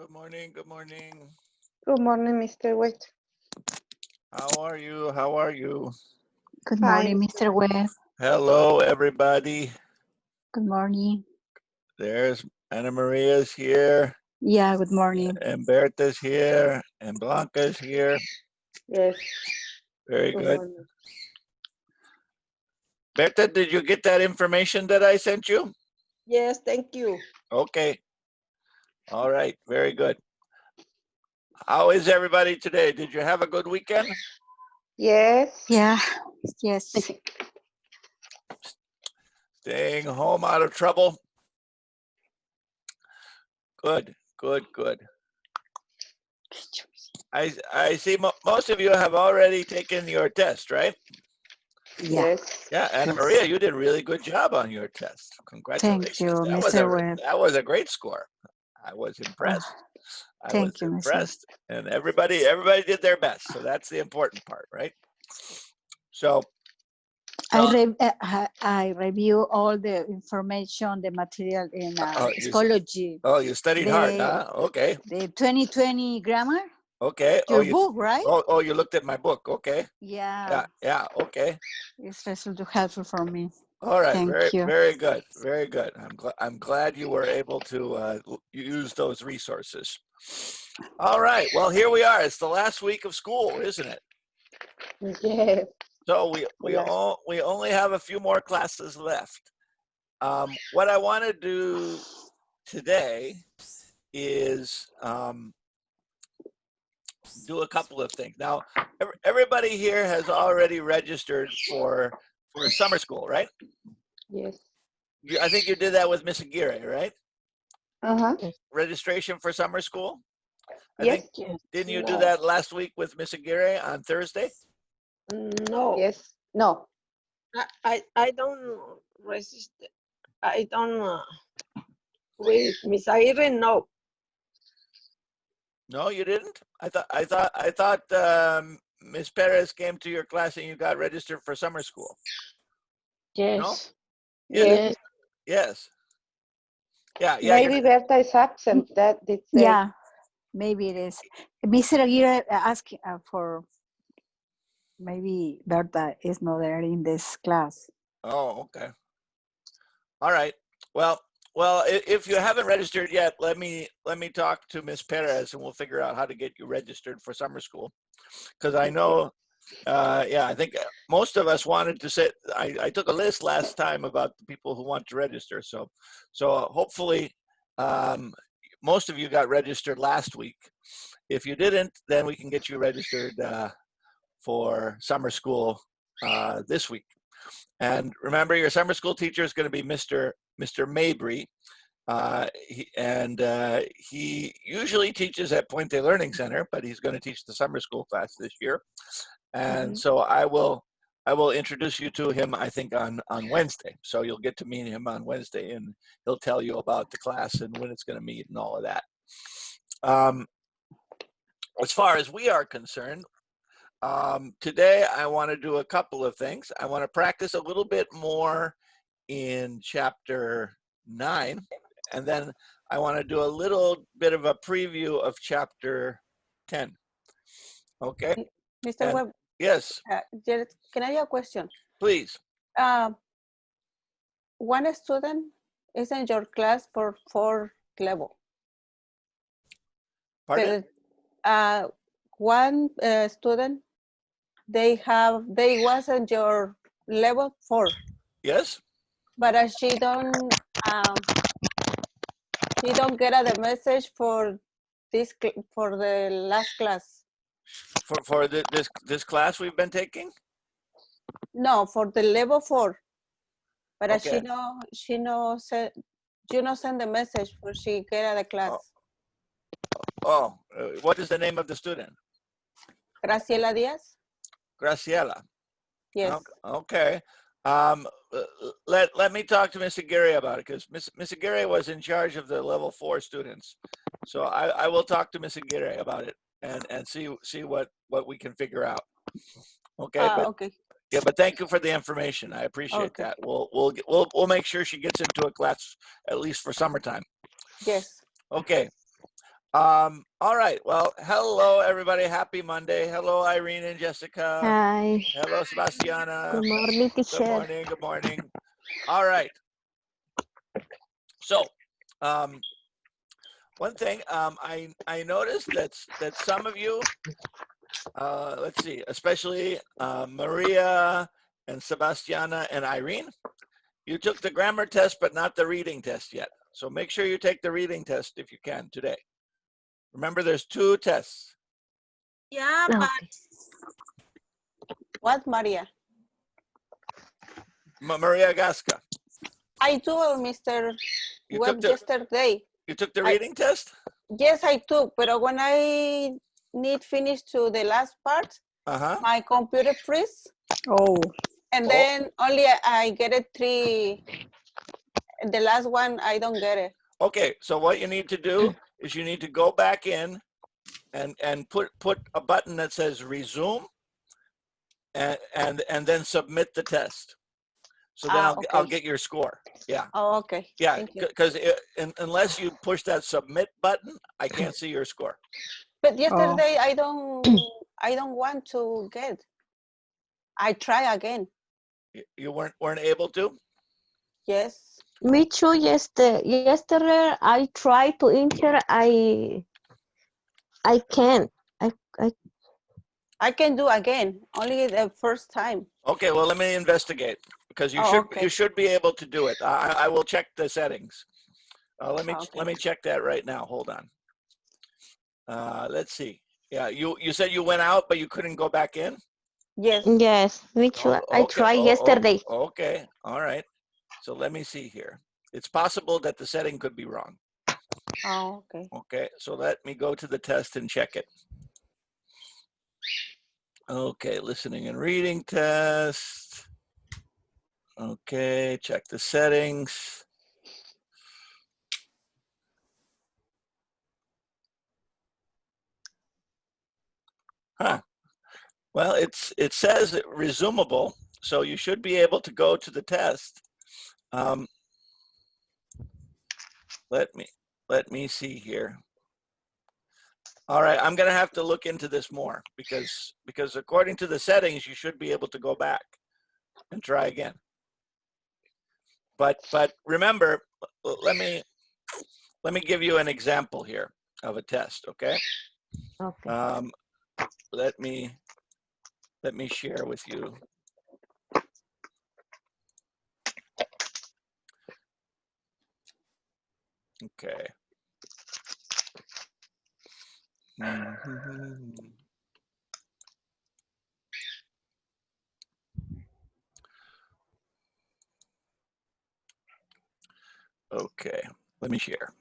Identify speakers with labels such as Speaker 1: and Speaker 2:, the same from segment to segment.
Speaker 1: Good morning. Good morning.
Speaker 2: Good morning, Mr. West.
Speaker 1: How are you? How are you?
Speaker 3: Good
Speaker 2: Fine.
Speaker 3: morning, Mr. Webb.
Speaker 1: Hello, everybody.
Speaker 3: Good morning.
Speaker 1: There's Ana Maria's here,
Speaker 3: Yeah, good morning.
Speaker 1: and Berta's here, and Blanca's here.
Speaker 2: Yes.
Speaker 1: Very
Speaker 2: Good
Speaker 1: good.
Speaker 2: morning.
Speaker 1: Berta, did you get that information that I sent you?
Speaker 2: Yes, thank you.
Speaker 1: Okay. All right. Very good. How is everybody today? Did you have a good weekend?
Speaker 2: Yes.
Speaker 3: Yeah, yes.
Speaker 1: Staying home out of trouble? Good, good, good. I see most of you have already taken your test, right?
Speaker 3: Yeah.
Speaker 2: Yes.
Speaker 1: Yeah, Ana
Speaker 3: Yes.
Speaker 1: Maria, you did a really good job on your test.
Speaker 3: Thank
Speaker 1: Congratulations.
Speaker 3: you,
Speaker 1: That was
Speaker 3: Mr. Webb.
Speaker 1: that was a great score. I was impressed. I was
Speaker 3: Thank you, Mr.
Speaker 1: impressed. And everybody did their best. So that's the important part, right? So
Speaker 3: I review all the information, the material in psychology.
Speaker 1: you studied hard, huh? Okay.
Speaker 3: The 2020 grammar,
Speaker 1: Okay.
Speaker 3: your book, right?
Speaker 1: Oh, you looked at my book. Okay.
Speaker 3: Yeah,
Speaker 1: Yeah, okay.
Speaker 3: it's really helpful for me.
Speaker 1: All right,
Speaker 3: Thank you.
Speaker 1: very good, very good. I'm glad you were able to use those resources. All right, well here we are. It's the last week of school, isn't it?
Speaker 2: Yes.
Speaker 1: So we only have a few more classes left. What I want to do today is do a couple of things. Now, everybody here has already registered for summer school, right?
Speaker 2: Yes.
Speaker 1: I think you did that with Miss Aguirre, right?
Speaker 2: Uh-huh.
Speaker 1: Registration for summer school?
Speaker 2: Yes.
Speaker 1: Didn't you do
Speaker 2: No.
Speaker 1: that last week with Miss Aguirre on Thursday?
Speaker 2: No. Yes. No.
Speaker 4: I don't resist. I don't with Miss Aguirre. No.
Speaker 1: No, you didn't. I thought Miss Perez came to your class and you got registered for summer school.
Speaker 4: Yes.
Speaker 2: Yes.
Speaker 1: Yes. Yeah.
Speaker 2: Maybe Berta is absent. That did say.
Speaker 3: Yeah, maybe it is. Mr. Aguirre asked for maybe Berta is not there in this class.
Speaker 1: Oh, okay. All right. Well, if you haven't registered yet, let me talk to Miss Perez and we'll figure out how to get you registered for summer school. Because I know, I think most of us wanted to say. I took a list last time about the people who want to register. So hopefully, most of you got registered last week. If you didn't, then we can get you registered for summer school this week. And remember, your summer school teacher is going to be Mr. Mabry. He usually teaches at Puente Learning Center, but he's going to teach the summer school class this year. And so I will introduce you to him, I think, on Wednesday. So you'll get to meet him on Wednesday, and he'll tell you about the class and when it's going to meet and all of that. As far as we are concerned, today I want to do a couple of things. I want to practice a little bit more in chapter 9, and then I want to do a little bit of a preview of chapter 10. Okay?
Speaker 4: Mr. Webb,
Speaker 1: Yes,
Speaker 4: can I have a question?
Speaker 1: please.
Speaker 4: One student is in your class for 4 level.
Speaker 1: Pardon?
Speaker 4: But, one student, they was in your level 4,
Speaker 1: Yes?
Speaker 4: but she don't get the message for for the last class.
Speaker 1: For this class we've been taking?
Speaker 4: No, for the level 4. But
Speaker 1: Okay.
Speaker 4: she no send the message for she get the class.
Speaker 1: Oh, what is the name of the student?
Speaker 4: Graciela Diaz?
Speaker 1: Graciela.
Speaker 4: Yes.
Speaker 1: Okay. Let me talk to Miss Aguirre about it, because Miss Aguirre was in charge of the level 4 students. So I will talk to Miss Aguirre about it and see what we can figure out. Okay.
Speaker 4: Okay.
Speaker 1: Yeah, but thank you for the information. I appreciate that. We'll make sure she gets into a class at least for summertime.
Speaker 4: Yes.
Speaker 1: Okay. All right. Well, hello, everybody. Happy Monday. Hello, Irene and Jessica.
Speaker 5: Hi.
Speaker 1: Hello, Sebastiana.
Speaker 5: Good morning,
Speaker 1: Good
Speaker 5: teacher.
Speaker 1: morning. Good morning. All right. So, one thing I noticed that some of you, let's see, especially Maria and Sebastiana and Irene, you took the grammar test, but not the reading test yet. So make sure you take the reading test if you can today. Remember, there's 2 tests.
Speaker 6: Yeah, but
Speaker 4: What, Maria?
Speaker 1: Maria Gasca,
Speaker 4: I told Mr.
Speaker 1: you
Speaker 4: Webb yesterday.
Speaker 1: you took the reading test?
Speaker 4: Yes, I took, but when I need finish to the last part, my computer freeze.
Speaker 3: Oh,
Speaker 4: And then only I get it 3. The last one, I don't get it.
Speaker 1: Okay, so what you need to do is you need to go back in and put a button that says resume and then submit the test. So then I'll get your score. Yeah.
Speaker 4: Oh, okay.
Speaker 1: Yeah,
Speaker 4: Thank you.
Speaker 1: because unless you push that submit button, I can't see your score.
Speaker 4: But yesterday I don't want to get. I try again.
Speaker 1: You weren't able to?
Speaker 4: Yes.
Speaker 5: Me too. Yesterday I tried to enter. I can't.
Speaker 4: I can do again. Only the first time.
Speaker 1: Okay, well, let me investigate because you should be able to do it. I will check the settings. Let me check that right now. Hold on. Let's see. Yeah, you said you went out, but you couldn't go back in?
Speaker 4: Yes.
Speaker 5: Yes, me too. I tried yesterday.
Speaker 1: Okay, all right. So let me see here. It's possible that the setting could be wrong.
Speaker 4: Oh, okay.
Speaker 1: Okay, so let me go to the test and check it. Okay, listening and reading test. Okay, check the settings. Well, it says resumable, so you should be able to go to the test. Let me see here. All right, I'm going to have to look into this more because according to the settings, you should be able to go back and try again. But remember, let me give you an example here of a test, okay?
Speaker 5: Okay.
Speaker 1: Let me share with you. Okay. Okay, let me share.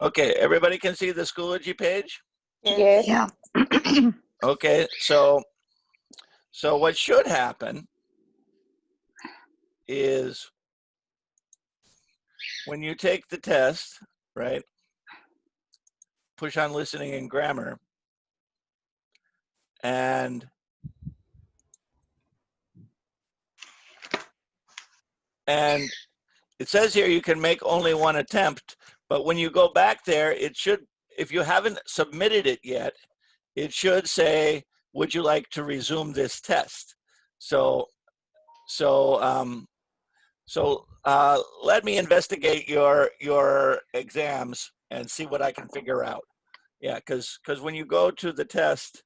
Speaker 1: Okay, everybody can see the Schoology page?
Speaker 2: Yes.
Speaker 3: yeah.
Speaker 1: Okay, so what should happen is when you take the test, right? Push on listening and grammar, and it says here you can make only 1 attempt, but when you go back there, it should, if you haven't submitted it yet, it should say, would you like to resume this test? So let me investigate your exams and see what I can figure out. Yeah, because when you go to the test,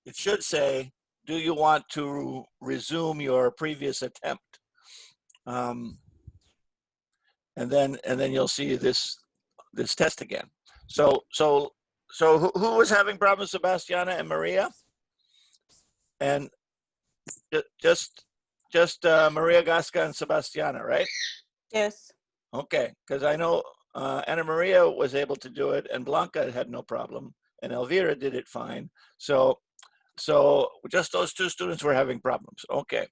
Speaker 1: it should say, do you want to resume your previous attempt? And then you'll see this test again. So who was having problems, Sebastiana and Maria? And just Maria Gasca and Sebastiana, right?
Speaker 4: Yes.
Speaker 1: Okay, because I know Ana Maria was able to do it, and Blanca had no problem, and Elvira did it fine. So just those 2 students were having problems. Okay.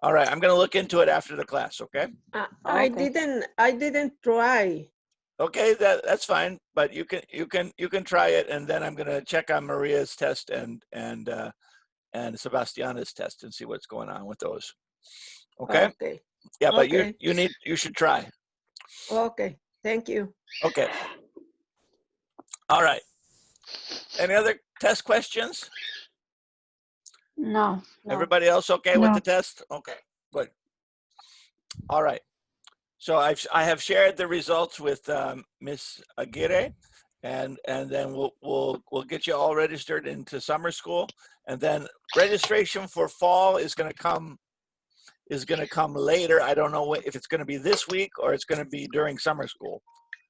Speaker 1: All right, I'm going to look into it after the class, okay?
Speaker 6: I didn't try.
Speaker 1: Okay, that's fine, but you can try it, and then I'm gonna check on Maria's test and Sebastiana's test and see what's going on with those. Okay.
Speaker 7: Okay.
Speaker 1: Yeah, but
Speaker 7: Okay.
Speaker 1: you should try.
Speaker 7: Okay. Thank you.
Speaker 1: Okay. All right. Any other test questions?
Speaker 3: No.
Speaker 1: Everybody else okay with
Speaker 3: No.
Speaker 1: the test? Okay, good. All right. So I have shared the results with Miss Aguirre, and then we'll get you all registered into summer school, and then registration for fall is going to come later. I don't know if it's going to be this week or it's going to be during summer school.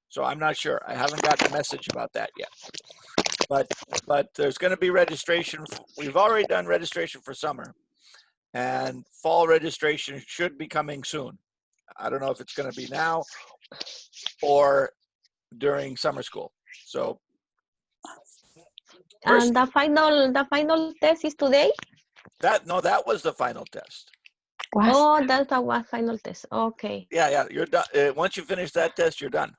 Speaker 1: So I'm not sure. I haven't gotten a message about that yet. But there's going to be registration. We've already done registration for summer, and fall registration should be coming soon. I don't know if it's going to be now or during summer school. So first,
Speaker 5: And the final test is today?
Speaker 1: that was the final test.
Speaker 3: Was.
Speaker 5: Oh, that's the final test. Okay.
Speaker 1: Yeah, you're done. Once you finish that test, you're done.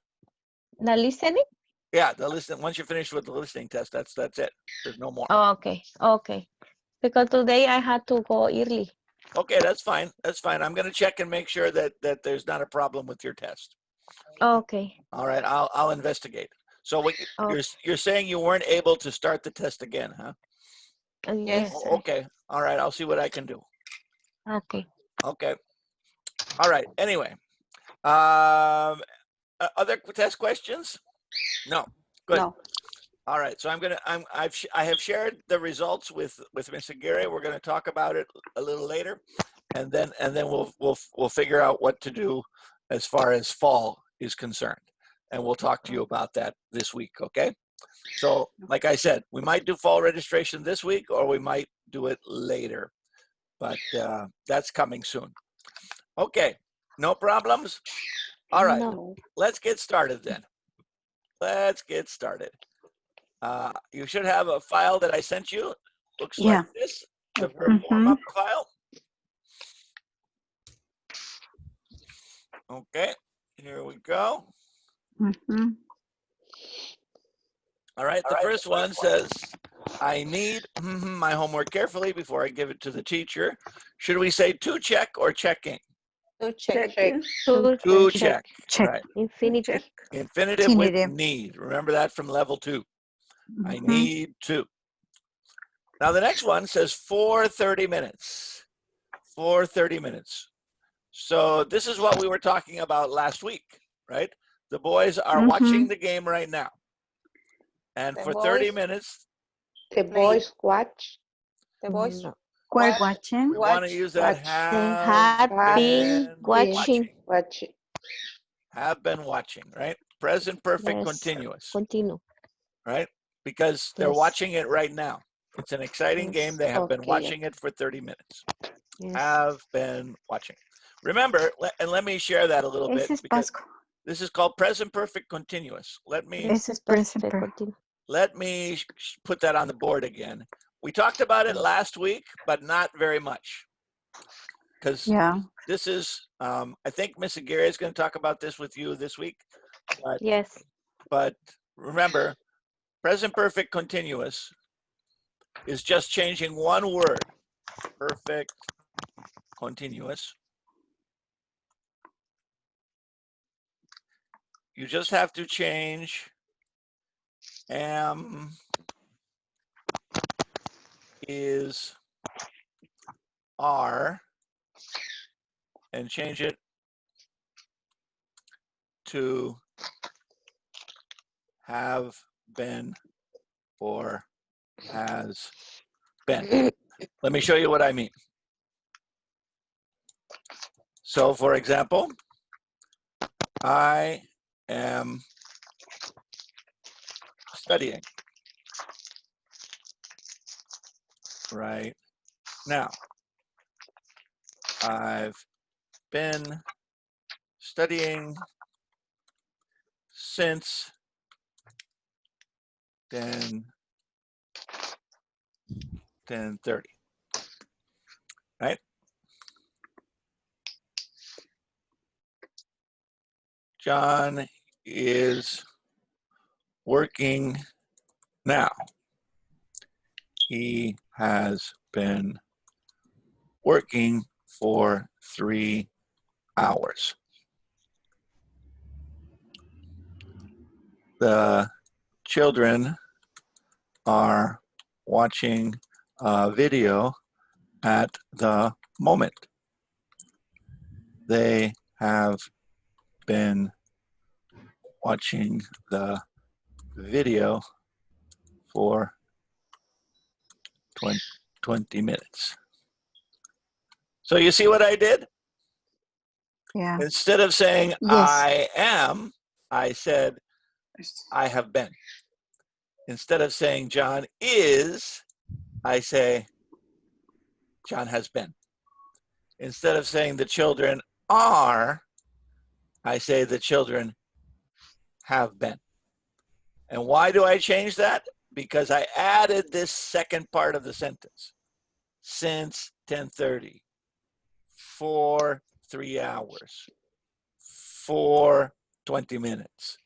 Speaker 5: The listening?
Speaker 1: Yeah, the listening. Once you finish with the listening test, that's it. There's no more.
Speaker 5: Oh, okay. Because today I had to go early.
Speaker 1: Okay, that's fine. That's fine. I'm going to check and make sure that there's not a problem with your test.
Speaker 5: Okay.
Speaker 1: All right, I'll investigate. So you're saying you weren't able to start the test again, huh?
Speaker 5: Yes.
Speaker 1: Okay. All right, I'll see what I can do.
Speaker 5: Okay.
Speaker 1: Okay. All right. Anyway, other test questions? No. Good.
Speaker 2: No.
Speaker 1: All right. So I have shared the results with Ms. Aguirre. We're going to talk about it a little later, and then we'll figure out what to do as far as fall is concerned, and we'll talk to you about that this week. Okay. So, like I said, we might do fall registration this week, or we might do it later, but that's coming soon. Okay. No problems. All right.
Speaker 5: No.
Speaker 1: Let's get started then. Let's get started. You should have a file that I sent you. Looks like this, the verb warm-up file. Okay, here we go. All right, the first one says, I need my homework carefully before I give it to the teacher. Should we say to check or checking?
Speaker 4: To check.
Speaker 1: To check.
Speaker 3: Check.
Speaker 1: Right.
Speaker 5: Infinitive.
Speaker 1: Infinitive with need. Remember that from level 2. I need to. Now the next one says for 30 minutes. For 30 minutes. So this is what we were talking about last week, right? The boys are watching the game right now. And
Speaker 4: The
Speaker 1: for
Speaker 4: boys
Speaker 1: 30 minutes.
Speaker 2: The boys watch.
Speaker 4: The boys
Speaker 5: No.
Speaker 3: We're watching.
Speaker 1: We want to use that
Speaker 5: Have been watching.
Speaker 2: Watching.
Speaker 1: Have been watching, right? Present perfect
Speaker 5: Yes.
Speaker 1: continuous.
Speaker 5: Continue.
Speaker 1: Right? Because they're
Speaker 5: Yes.
Speaker 1: watching it right now. It's an exciting
Speaker 5: Yes.
Speaker 1: game. They have been
Speaker 2: Okay.
Speaker 1: watching it for 30 minutes.
Speaker 5: Yes.
Speaker 1: Have been watching. Remember, and let me share that a little bit.
Speaker 3: Ese es
Speaker 1: Because
Speaker 3: Pascu.
Speaker 1: this is called present perfect continuous. Let me
Speaker 3: Ese es present perfect.
Speaker 5: Continue.
Speaker 1: put that on the board again. We talked about it last week, but not very much. Because this is, I think Miss Aguirre is going to talk about this with you this week.
Speaker 5: Yes.
Speaker 1: But remember, present perfect continuous is just changing one word. Perfect continuous. You just have to change am, is, are, and change it to have been or has been. Let me show you what I mean. So, for example, I am studying right now. I've been studying since 10:30, right? John is working now. He has been working for 3 hours. The children are watching a video at the moment. They have been watching the video for 20 minutes. So you see what I did?
Speaker 3: Yeah.
Speaker 1: Instead of saying
Speaker 3: Yes.
Speaker 1: I am, I said I have been. Instead of saying John is, I say John has been. Instead of saying the children are, I say the children have been. And why do I change that? Because I added this second part of the sentence. Since 10:30, for 3 hours, for 20 minutes,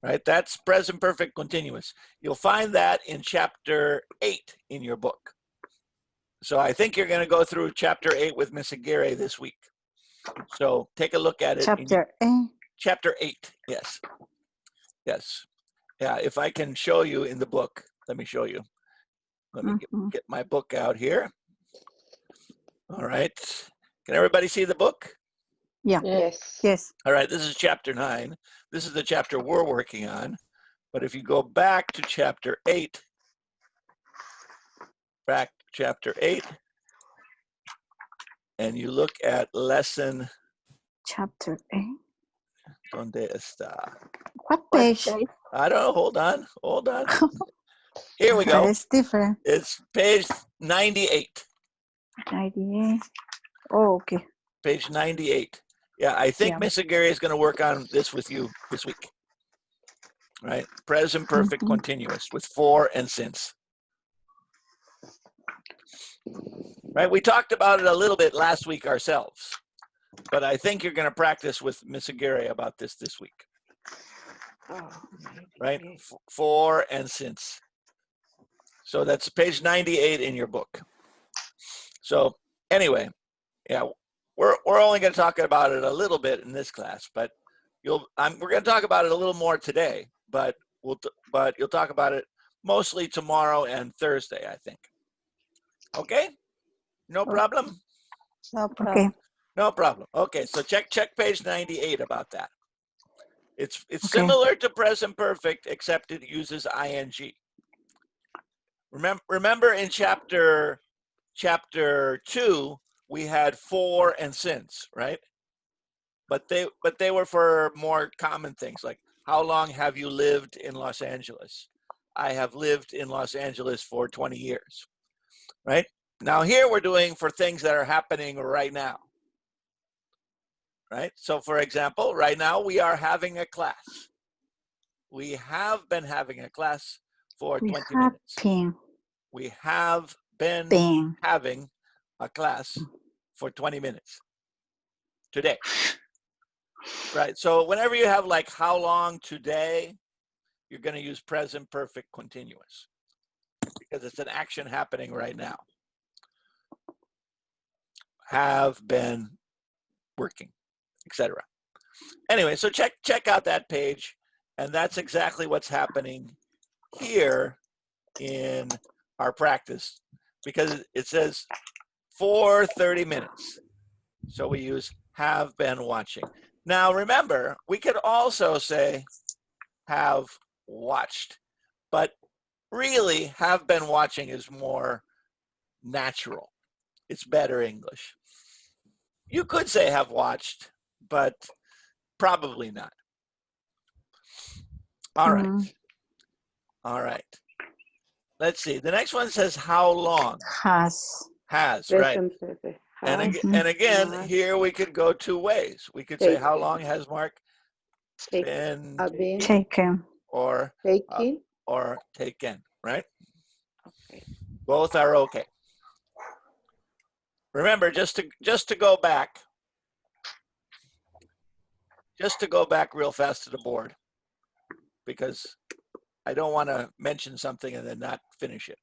Speaker 1: right? That's present perfect continuous. You'll find that in chapter 8 in your book. So I think you're going to go through chapter 8 with Miss Aguirre this week. So take a look at it.
Speaker 3: Chapter 8.
Speaker 1: Chapter 8, yes. Yes. Yeah, if I can show you in the book, let me show you. Let me get my book out here. All right. Can everybody see the book?
Speaker 3: Yeah.
Speaker 2: Yes.
Speaker 3: Yes.
Speaker 1: All right, this is chapter 9. This is the chapter we're working on. But if you go back to chapter 8, and you look at lesson.
Speaker 3: Chapter 8.
Speaker 1: ¿Dónde está?
Speaker 3: What page?
Speaker 1: I don't know. Hold on. Here we
Speaker 3: But
Speaker 1: go.
Speaker 3: it's different.
Speaker 1: It's page 98.
Speaker 3: 98. Oh, okay.
Speaker 1: Page 98. Yeah, I think Miss Aguirre is going to work on this with you this week. Right? Present perfect continuous with for and since. Right? We talked about it a little bit last week ourselves, but I think you're going to practice with Miss Aguirre about this week.
Speaker 2: Oh,
Speaker 1: Right? For and since. So that's page 98 in your book. So anyway, yeah, we're only going to talk about it a little bit in this class, but we're going to talk about it a little more today, but you'll talk about it mostly tomorrow and Thursday, I think. Okay? No problem?
Speaker 4: No problem.
Speaker 3: Okay.
Speaker 1: No problem. Okay, so check page 98 about that. It's
Speaker 3: Okay.
Speaker 1: similar to present perfect, except it uses ing. Remember in chapter 2, we had for and since, right? But they were for more common things like how long have you lived in Los Angeles? I have lived in Los Angeles for 20 years, right? Now here we're doing for things that are happening right now, right? So for example, right now we are having a class. We have been having a class for 20 minutes. We have been having a class for 20 minutes today. Right, so whenever you have like how long today, you're going to use present perfect continuous because it's an action happening right now. Have been working, etc. Anyway, so check out that page, and that's exactly what's happening here in our practice because it says for 30 minutes. So we use have been watching. Now remember, we could also say have watched, but really have been watching is more natural. It's better English. You could say have watched, but probably not. All right. All right. Let's see. The next one says how long. Has, right.
Speaker 2: present perfect.
Speaker 1: And again, here we could go 2 ways. We could say how long has Mark been
Speaker 3: taken
Speaker 1: or taken, right?
Speaker 2: Okay.
Speaker 1: Both are okay. Remember, just to go back real fast to the board. because I don't want to mention something and then not finish it.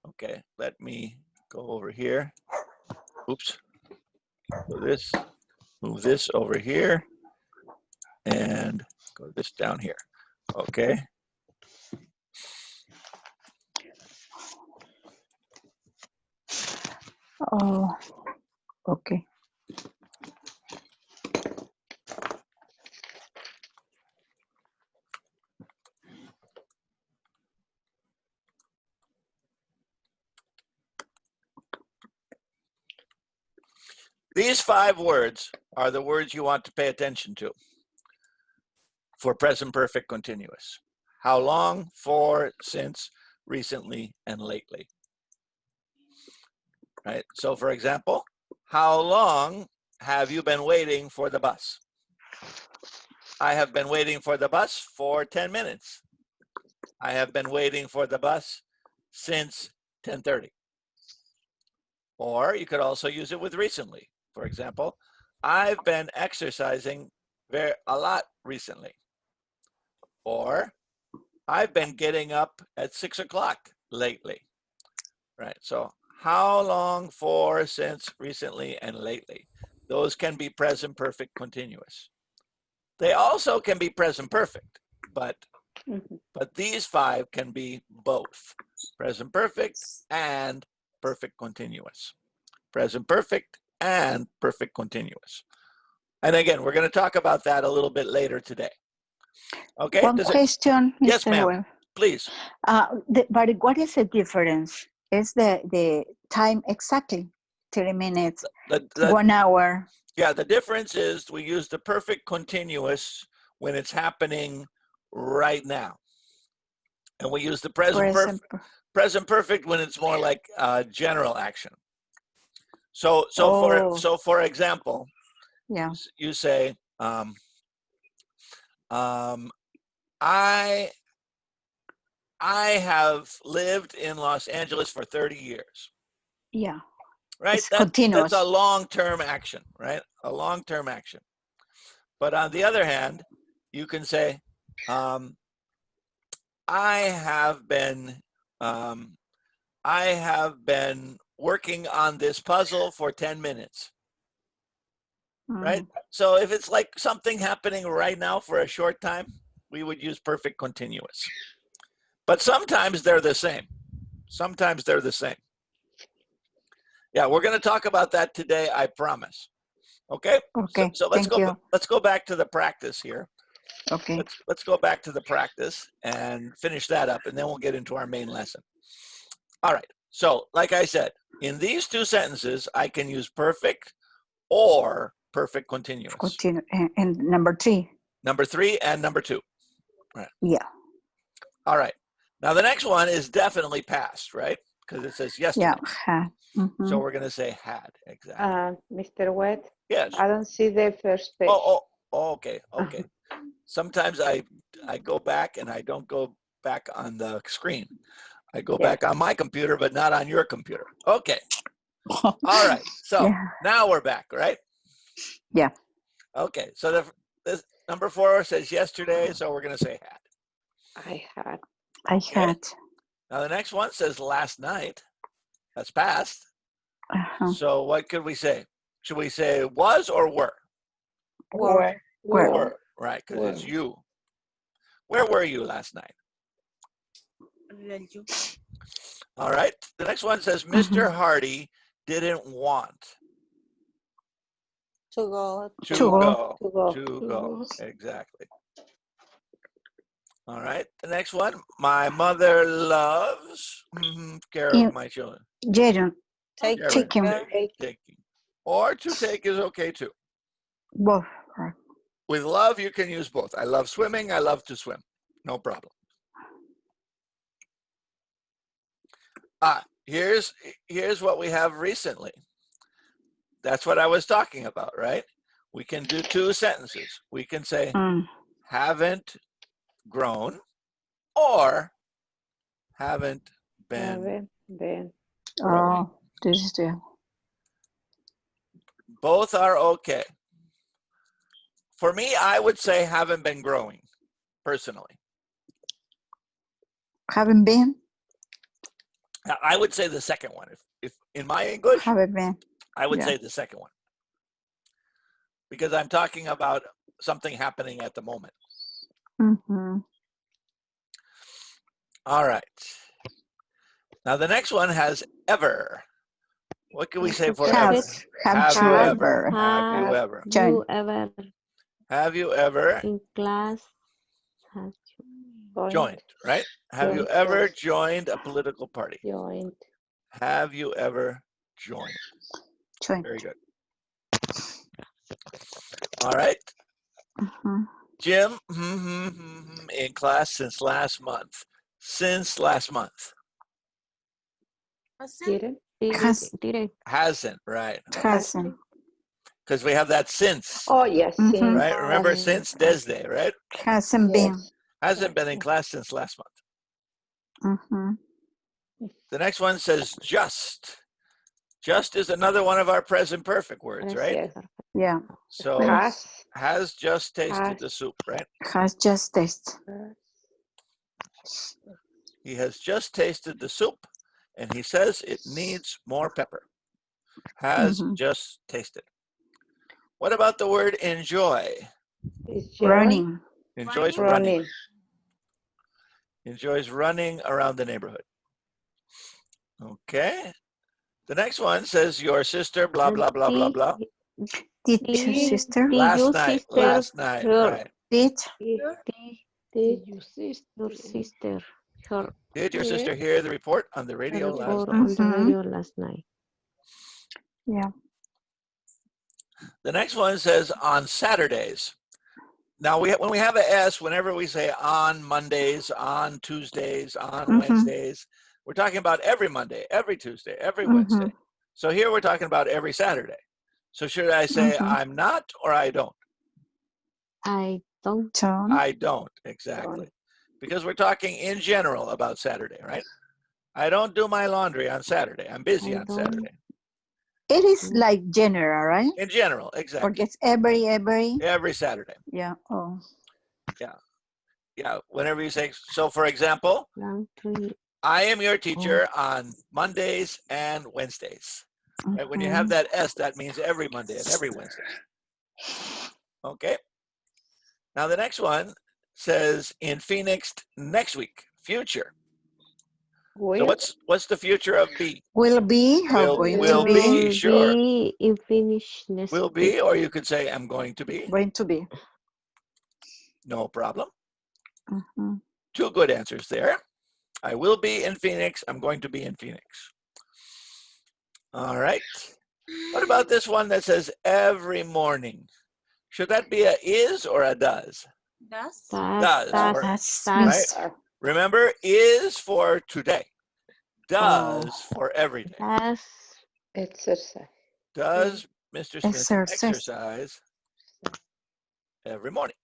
Speaker 1: Okay, let me go over here. Oops. So this, move this over here, and go this down here. Okay.
Speaker 3: Oh, okay.
Speaker 1: These 5 words are the words you want to pay attention to for present perfect continuous. How long, for, since, recently, and lately. Right? So for example, how long have you been waiting for the bus? I have been waiting for the bus for 10 minutes. I have been waiting for the bus since 10:30. Or you could also use it with recently. For example, I've been exercising a lot recently. Or I've been getting up at 6 o'clock lately. Right? So how long, for, since, recently, and lately. Those can be present perfect continuous. They also can be present perfect, but these 5 can be both present perfect and perfect continuous. Present perfect and perfect continuous. And again, we're going to talk about that a little bit later today. Okay.
Speaker 3: One question, Mr.
Speaker 1: Yes, ma'am.
Speaker 3: Webb.
Speaker 1: Please.
Speaker 3: But what is the difference? Is the time exactly 30 minutes, 1 hour?
Speaker 1: Yeah, the difference is we use the perfect continuous when it's happening right now. And we use the present perfect when it's more like general action. So for example,
Speaker 3: yeah,
Speaker 1: you say, I have lived in Los Angeles for 30 years.
Speaker 3: Yeah.
Speaker 1: Right?
Speaker 3: It's continuous.
Speaker 1: That's a long-term action, right? A long-term action. But on the other hand, you can say, I have been working on this puzzle for 10 minutes. Right? So if it's like something happening right now for a short time, we would use perfect continuous. But sometimes they're the same. Sometimes they're the same. Yeah, we're going to talk about that today, I promise. Okay?
Speaker 3: Okay.
Speaker 1: So let's go back to the practice here.
Speaker 3: Okay.
Speaker 1: Let's go back to the practice and finish that up, and then we'll get into our main lesson. All right. So, like I said, in these 2 sentences, I can use perfect or perfect continuous.
Speaker 3: And number 3.
Speaker 1: Number 3 and number 2. Right.
Speaker 3: Yeah.
Speaker 1: All right. Now the next one is definitely past, right? Because it says yesterday.
Speaker 3: Yeah.
Speaker 1: So we're going to say had. Exactly.
Speaker 2: Mr. Wett?
Speaker 1: Yes.
Speaker 2: I don't see the first page.
Speaker 1: Oh, okay. Sometimes I go back and I don't go back on the screen. I go back on my computer, but not on your computer. Okay. All right. So now we're back, right?
Speaker 3: Yeah.
Speaker 1: Okay. So this number 4 says yesterday, so we're going to say had.
Speaker 2: I had.
Speaker 1: Now the next one says last night. That's past. So what could we say? Should we say was or were?
Speaker 2: Were.
Speaker 1: Right, because it's you. Where were you last night? All right. The next one says Mr. Hardy didn't want
Speaker 4: to go.
Speaker 1: To go. Exactly. All right. The next one. My mother loves care of my children.
Speaker 3: Taking.
Speaker 1: Or to take is okay too.
Speaker 3: Both.
Speaker 1: With love, you can use both. I love swimming. I love to swim. No problem. Here's what we have recently. That's what I was talking about, right? We can do 2 sentences. We can say haven't grown or haven't been growing.
Speaker 3: This is the.
Speaker 1: Both are okay. For me, I would say haven't been growing, personally.
Speaker 3: Haven't been.
Speaker 1: I would say the second one. If in my English,
Speaker 3: Haven't been.
Speaker 1: I would
Speaker 3: Yeah.
Speaker 1: say the second one. Because I'm talking about something happening at the moment.
Speaker 3: Mm-hmm.
Speaker 1: All right. Now the next one has ever. What can we say for ever?
Speaker 3: Have you ever?
Speaker 1: Have you ever?
Speaker 5: You ever
Speaker 1: Have you ever
Speaker 5: in class? Have you
Speaker 1: joined, right? Have you
Speaker 2: Joined,
Speaker 1: ever
Speaker 2: yes.
Speaker 1: joined a political party?
Speaker 2: Joined.
Speaker 1: Have you ever joined?
Speaker 3: Joined.
Speaker 1: Very good. All right.
Speaker 3: Mm-hmm.
Speaker 1: Jim, in class since last month. Since last month.
Speaker 2: Didn't.
Speaker 5: didn't.
Speaker 1: Hasn't, right.
Speaker 3: Hasn't.
Speaker 1: Because we have that since,
Speaker 2: Oh, yes.
Speaker 3: Mhm.
Speaker 2: Since.
Speaker 1: right? Remember since desde, right?
Speaker 3: Hasn't been.
Speaker 2: Yes.
Speaker 1: Hasn't been in class since last month.
Speaker 3: Mm-hmm.
Speaker 1: The next one says just. Just is another one of our present perfect words, right?
Speaker 2: Yes.
Speaker 3: Yeah.
Speaker 1: So has just tasted the soup, right?
Speaker 3: Has just tasted.
Speaker 1: He has just tasted the soup and he says it needs more pepper. Has just tasted. What about the word enjoy?
Speaker 3: Running.
Speaker 1: Enjoys
Speaker 2: Running.
Speaker 1: running. Enjoys running around the neighborhood. Okay. The next one says your sister, blah, blah, blah, blah, blah.
Speaker 3: Did your sister?
Speaker 1: Last night, right.
Speaker 3: Did
Speaker 2: Your sister.
Speaker 5: Your sister. Her
Speaker 1: Did your sister hear the report on the radio last
Speaker 5: report
Speaker 1: night?
Speaker 5: on the radio last night.
Speaker 3: Yeah.
Speaker 1: The next one says on Saturdays. Now, when we have an S, whenever we say on Mondays, on Tuesdays, on Wednesdays, we're talking about every Monday, every Tuesday, every Wednesday. So here we're talking about every Saturday. So should I say I'm not or I don't?
Speaker 5: I don't.
Speaker 1: I don't, exactly. Because we're talking in general about Saturday, right? I don't do my laundry on Saturday. I'm busy on Saturday.
Speaker 3: It is like general, right?
Speaker 1: In general, exactly.
Speaker 3: Or gets every
Speaker 1: Saturday.
Speaker 3: Yeah. Oh.
Speaker 1: Yeah. Whenever you say, so for example, I am your teacher on Mondays and Wednesdays. Right? When you have that S, that means every Monday and every Wednesday. Okay. Now the next one says in Phoenix next week, future. So what's the future of be?
Speaker 3: Will be. How going to be?
Speaker 1: Will be, sure.
Speaker 5: Be in Finnish next
Speaker 1: Will be, or you could say I'm going to be.
Speaker 3: Going to be.
Speaker 1: No problem. Two good answers there. I will be in Phoenix. I'm going to be in Phoenix. All right. What about this one that says every morning? Should that be a is or a does?
Speaker 6: Does.
Speaker 1: Does. Right? Remember, is for today. Does for every day.
Speaker 5: Does
Speaker 2: exercise.
Speaker 1: Does Mr. Smith exercise every morning?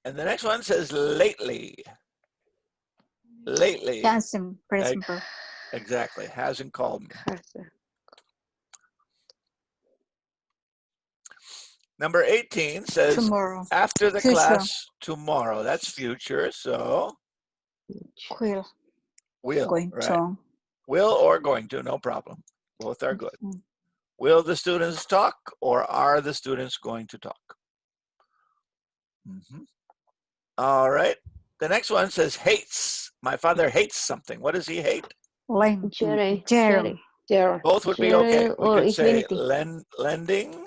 Speaker 1: And the next one says lately. Lately.
Speaker 3: Dancing, present.
Speaker 1: Exactly. Hasn't called me. Number 18 says
Speaker 3: tomorrow.
Speaker 1: After the class tomorrow. That's future. So will.
Speaker 3: Going
Speaker 1: right?
Speaker 3: to.
Speaker 1: Will or going to, no problem. Both are good. Will the students talk or are the students going to talk? All right. The next one says hates. My father hates something. What does he hate?
Speaker 5: Jerry.
Speaker 1: Both would be okay. We
Speaker 5: or
Speaker 1: could say
Speaker 5: infinity.
Speaker 1: lending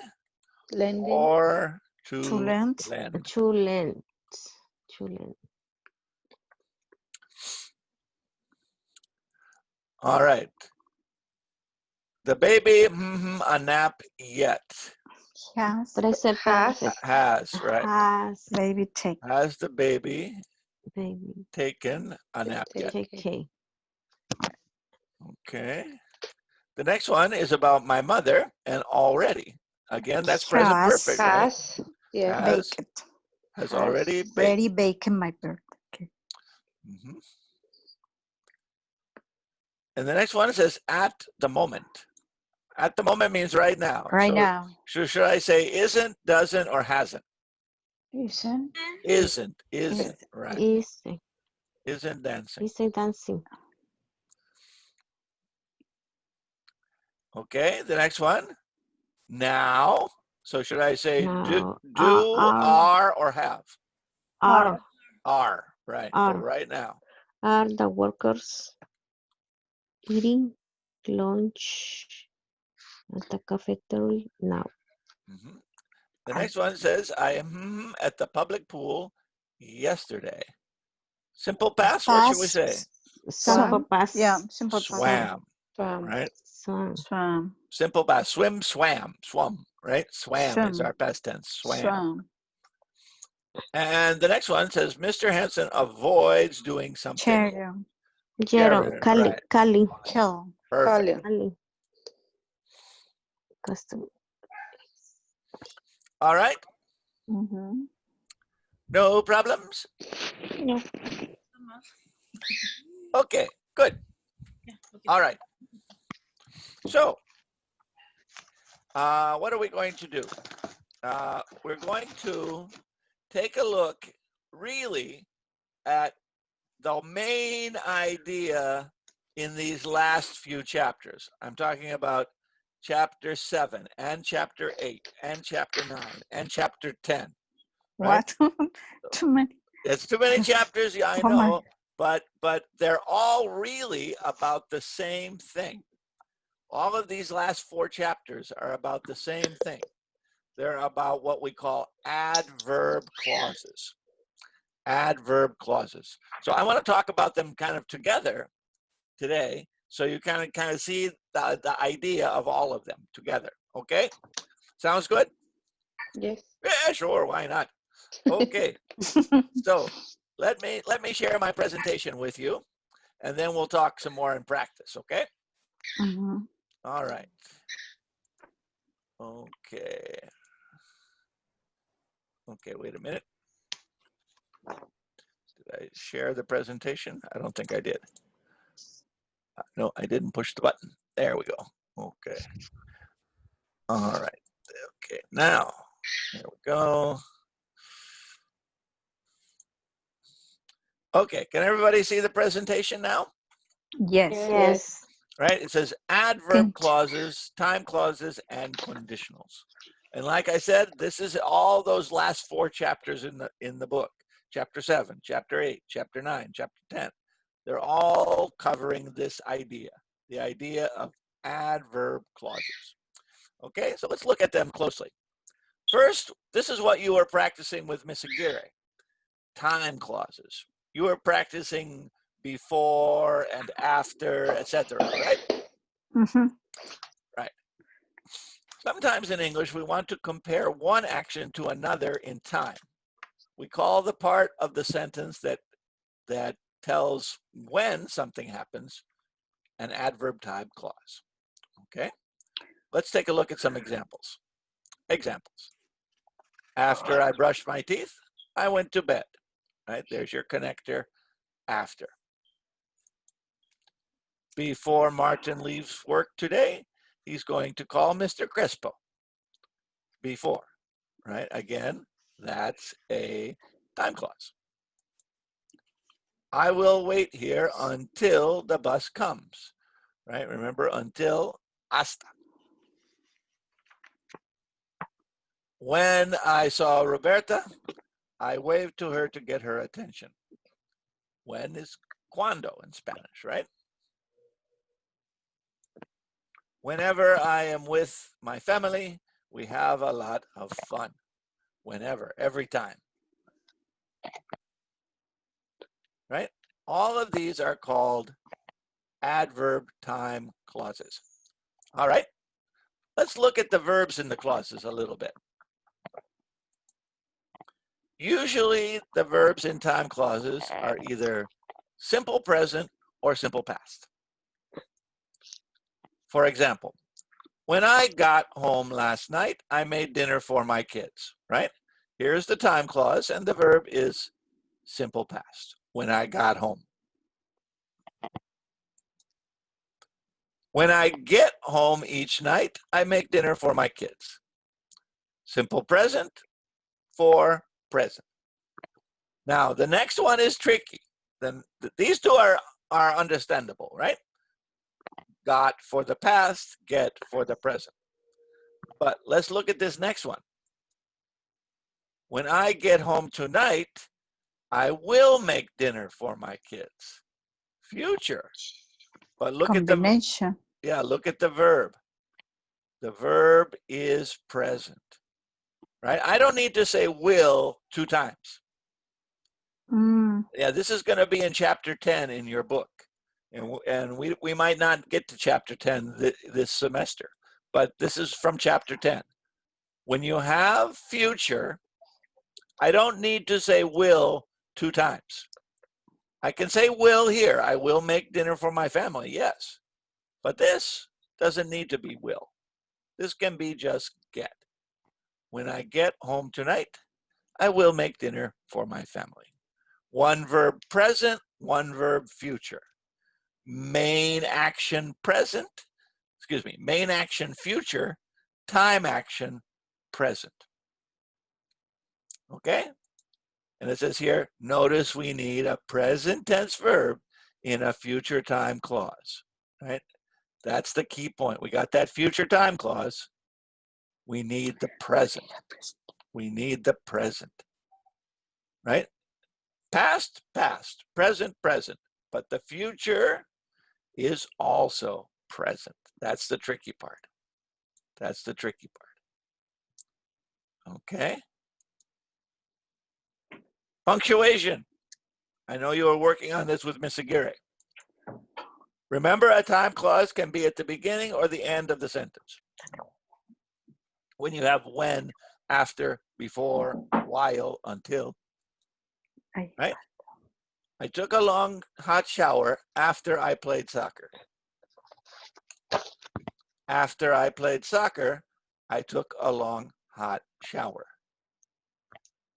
Speaker 1: or to lend.
Speaker 5: To lend.
Speaker 1: All right. The baby, a nap yet.
Speaker 3: Has,
Speaker 1: right.
Speaker 3: Baby take.
Speaker 1: Has the baby taken a nap yet? Okay. The next one is about my mother and already. Again, that's present perfect. Right? Has already baked.
Speaker 3: Already baked my birthday. Okay.
Speaker 1: And the next one says at the moment. At the moment means right now.
Speaker 3: Right now.
Speaker 1: So should I say isn't, doesn't, or hasn't?
Speaker 3: Isn't.
Speaker 1: Isn't, right. Isn't dancing.
Speaker 2: Isn't dancing.
Speaker 1: Okay, the next one. Now. So should I say
Speaker 2: Now,
Speaker 1: are, or have?
Speaker 2: are
Speaker 1: Right.
Speaker 2: Are.
Speaker 1: For right now.
Speaker 2: Are the workers eating lunch at the cafeteria now?
Speaker 1: Mhm. The next one says, I am at the public pool yesterday. Simple past, what should we say?
Speaker 2: Simple past.
Speaker 3: Yeah, simple past.
Speaker 1: Swam,
Speaker 2: Swam.
Speaker 1: right?
Speaker 2: Swam.
Speaker 3: Swam.
Speaker 1: Simple past, swim, swam, right? Swam is
Speaker 3: Swim.
Speaker 1: our past tense, swam.
Speaker 3: Swam.
Speaker 1: And the next one says, Mr. Hanson avoids doing something.
Speaker 3: Cherry.
Speaker 2: Jero. Kali.
Speaker 1: Right.
Speaker 2: Kali.
Speaker 3: Kill.
Speaker 1: Perfect.
Speaker 2: Kali. Custom.
Speaker 1: All right.
Speaker 3: Mm-hmm.
Speaker 1: No problems?
Speaker 5: No.
Speaker 1: Okay, good. All right. So, what are we going to do? We're going to take a look really at the main idea in these last few chapters. I'm talking about chapter 7 and chapter 8 and chapter 9 and chapter 10. Right?
Speaker 3: What? Too many.
Speaker 1: It's too many chapters, yeah, I
Speaker 3: Oh my.
Speaker 1: know, but they're all really about the same thing. All of these last 4 chapters are about the same thing. They're about what we call adverb clauses. Adverb clauses. So I want to talk about them kind of together today, so you kind of see the idea of all of them together. Okay? Sounds good?
Speaker 2: Yes.
Speaker 1: Yeah, sure. Why not? Okay. So let me share my presentation with you, and then we'll talk some more in practice. Okay?
Speaker 3: Mm-hmm.
Speaker 1: All right. Okay. Okay, wait a minute. Did I share the presentation? I don't think I did. No, I didn't push the button. There we go. Okay. All right. Okay, now, there we go. Okay, can everybody see the presentation now?
Speaker 3: Yes.
Speaker 2: Yes.
Speaker 1: Right? It says adverb
Speaker 3: Thank you.
Speaker 1: clauses, time clauses, and conditionals. And like I said, this is all those last 4 chapters in the book. Chapter 7, chapter 8, chapter 9, chapter 10. They're all covering this idea, the idea of adverb clauses. Okay, so let's look at them closely. First, this is what you were practicing with Miss Aguirre. Time clauses. You were practicing before and after, etc., right?
Speaker 3: Mm-hmm.
Speaker 1: Right. Sometimes in English, we want to compare one action to another in time. We call the part of the sentence that tells when something happens an adverb type clause. Okay? Let's take a look at some examples. Examples. After I brushed my teeth, I went to bed. Right? There's your connector, after. Before Martin leaves work today, he's going to call Mr. Crespo. Before, right? Again, that's a time clause. I will wait here until the bus comes, right? Remember, until, hasta. When I saw Roberta, I waved to her to get her attention. When is cuando in Spanish, right? Whenever I am with my family, we have a lot of fun. Whenever, every time. Right? All of these are called adverb time clauses. All right? Let's look at the verbs in the clauses a little bit. Usually, the verbs in time clauses are either simple present or simple past. For example, when I got home last night, I made dinner for my kids, right? Here's the time clause, and the verb is simple past, when I got home. When I get home each night, I make dinner for my kids. Simple present for present. Now, the next one is tricky. then these two are understandable, right? Got for the past, get for the present. But let's look at this next one. When I get home tonight, I will make dinner for my kids. Future. But look
Speaker 3: Combination.
Speaker 1: look at the verb. The verb is present, right? I don't need to say will 2 times. Yeah, this is going to be in chapter 10 in your book. And we might not get to chapter 10 this semester, but this is from chapter 10. When you have future, I don't need to say will 2 times. I can say will here. I will make dinner for my family, yes. But this doesn't need to be will. This can be just get. When I get home tonight, I will make dinner for my family. 1 verb present, 1 verb future. Main action present, main action future, time action present. Okay? And it says here, notice we need a present tense verb in a future time clause, right? That's the key point. We got that future time clause. We need the present. We need the present, right? Past, past, present, present. But the future is also present. That's the tricky part. That's the tricky part. Okay. Punctuation. I know you were working on this with Miss Aguirre. Remember, a time clause can be at the beginning or the end of the sentence. When you have when, after, before, while, until, right? I took a long hot shower after I played soccer. After I played soccer, I took a long hot shower.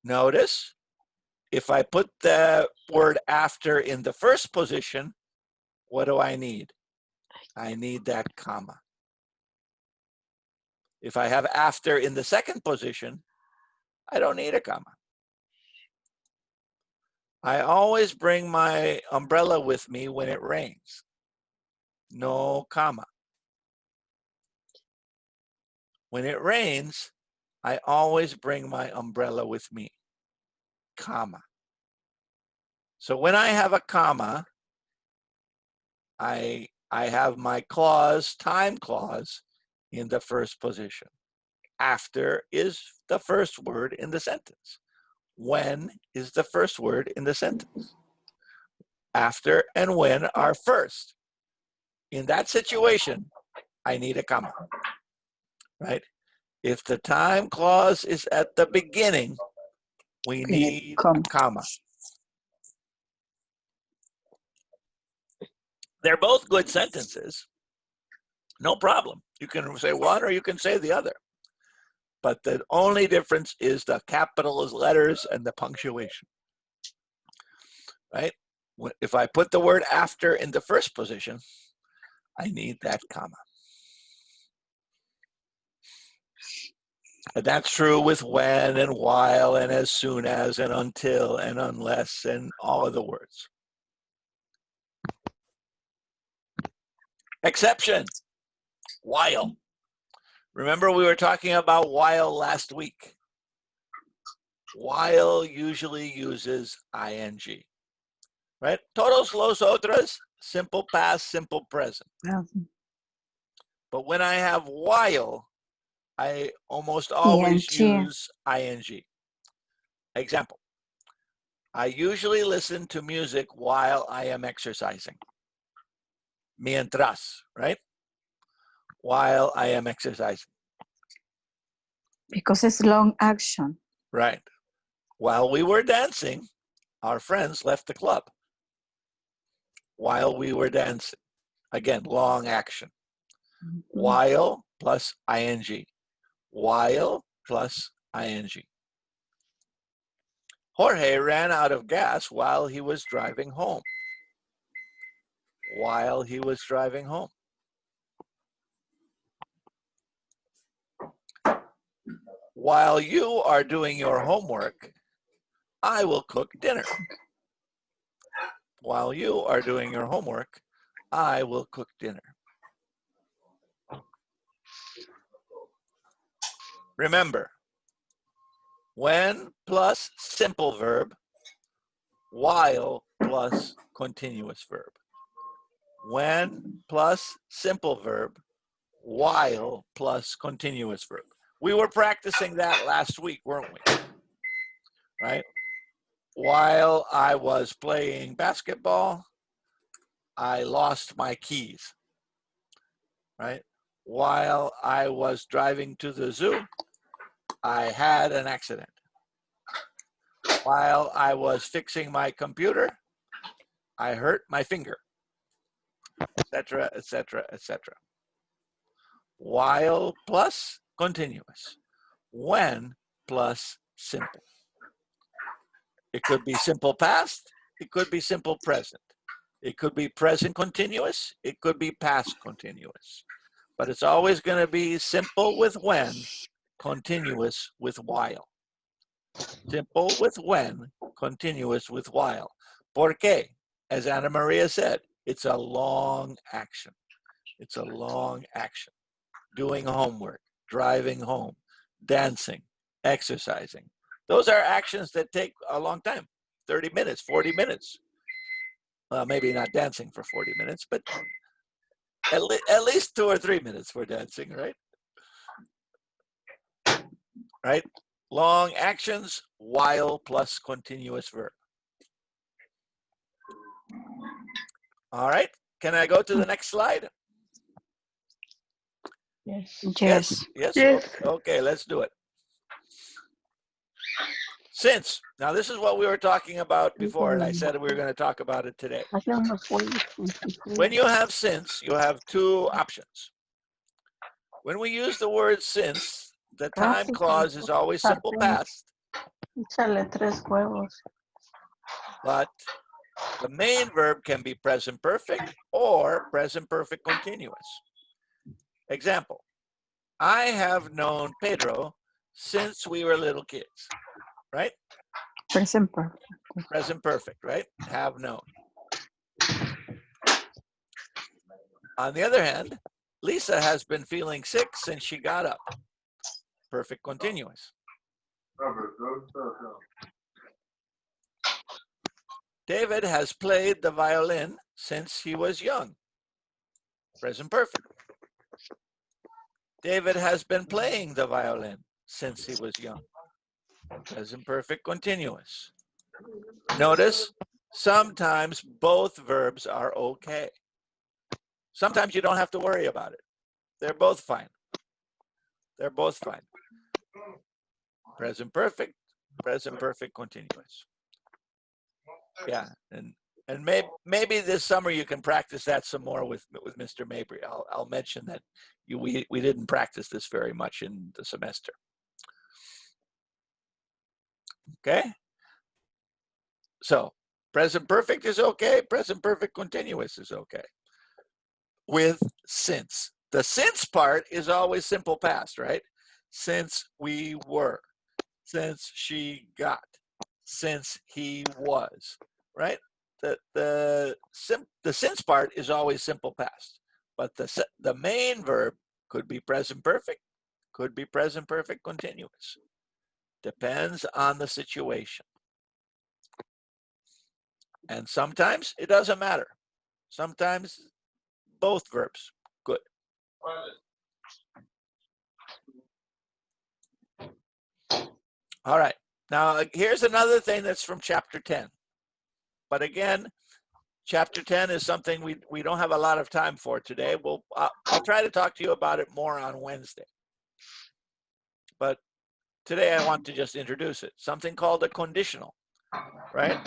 Speaker 1: Notice, if I put the word after in the first position, what do I need? I need that comma. If I have after in the second position, I don't need a comma. I always bring my umbrella with me when it rains. No comma. When it rains, I always bring my umbrella with me. Comma. So when I have a comma, I have my clause, time clause, in the first position. After is the first word in the sentence. When is the first word in the sentence. After and when are first. In that situation, I need a comma, right? If the time clause is at the beginning, we need a comma. They're both good sentences. No problem. You can say one or you can say the other. But the only difference is the capital letters and the punctuation, right? If I put the word after in the first position, I need that comma. And that's true with when and while and as soon as and until and unless and all of the words. Exception, while. Remember we were talking about while last week. While usually uses ing, right? Todos los otros, simple past, simple present. But when I have while, I almost always use ing. Example, I usually listen to music while I am exercising. Mientras, right? While I am exercising.
Speaker 3: Because it's long action.
Speaker 1: Right. While we were dancing, our friends left the club. While we were dancing. Again, long action. While plus ing. While plus ing. Jorge ran out of gas while he was driving home. While he was driving home. While you are doing your homework, I will cook dinner. while you are doing your homework, I will cook dinner. Remember, when plus simple verb, while plus continuous verb. When plus simple verb, while plus continuous verb. We were practicing that last week, weren't we? Right? While I was playing basketball, I lost my keys. Right? While I was driving to the zoo, I had an accident. While I was fixing my computer, I hurt my finger, etc., etc., etc. While plus continuous. When plus simple. It could be simple past. It could be simple present. It could be present continuous. It could be past continuous. But it's always going to be simple with when, continuous with while. Simple with when, continuous with while. Porque, as Ana Maria said, it's a long action. It's a long action. Doing homework, driving home, dancing, exercising. Those are actions that take a long time, 30 minutes, 40 minutes. Well, maybe not dancing for 40 minutes, but at least 2 or 3 minutes for dancing, right? Right? Long actions, while plus continuous verb. All right, can I go to the next slide?
Speaker 2: Yes.
Speaker 3: Yes.
Speaker 1: Yes.
Speaker 2: Yes.
Speaker 1: Okay, let's do it. Since. Now, this is what we were talking about before, and I said we were going to talk about it today. When you have since, you have two options. When we use the word since, the time clause is always simple past. But the main verb can be present perfect or present perfect continuous. Example, I have known Pedro since we were little kids, right?
Speaker 3: Present perfect.
Speaker 1: Present perfect, right? Have known. On the other hand, Lisa has been feeling sick since she got up. Perfect continuous. David has played the violin since he was young. Present perfect. David has been playing the violin since he was young. Present perfect continuous. Notice, sometimes both verbs are okay. Sometimes you don't have to worry about it. They're both fine. They're both fine. Present perfect continuous. Yeah, and maybe this summer you can practice that some more with Mr. Mabry. I'll mention that we didn't practice this very much in the semester. Okay. So present perfect is okay. Present perfect continuous is okay. With since. The since part is always simple past, right? Since we were, since she got, since he was, right? The since part is always simple past, but the main verb could be present perfect, could be present perfect continuous. Depends on the situation. And sometimes it doesn't matter. Sometimes both verbs, good. All right, now here's another thing that's from chapter 10. But again, chapter 10 is something we don't have a lot of time for today. I'll try to talk to you about it more on Wednesday. But today I want to just introduce it. Something called a conditional, right?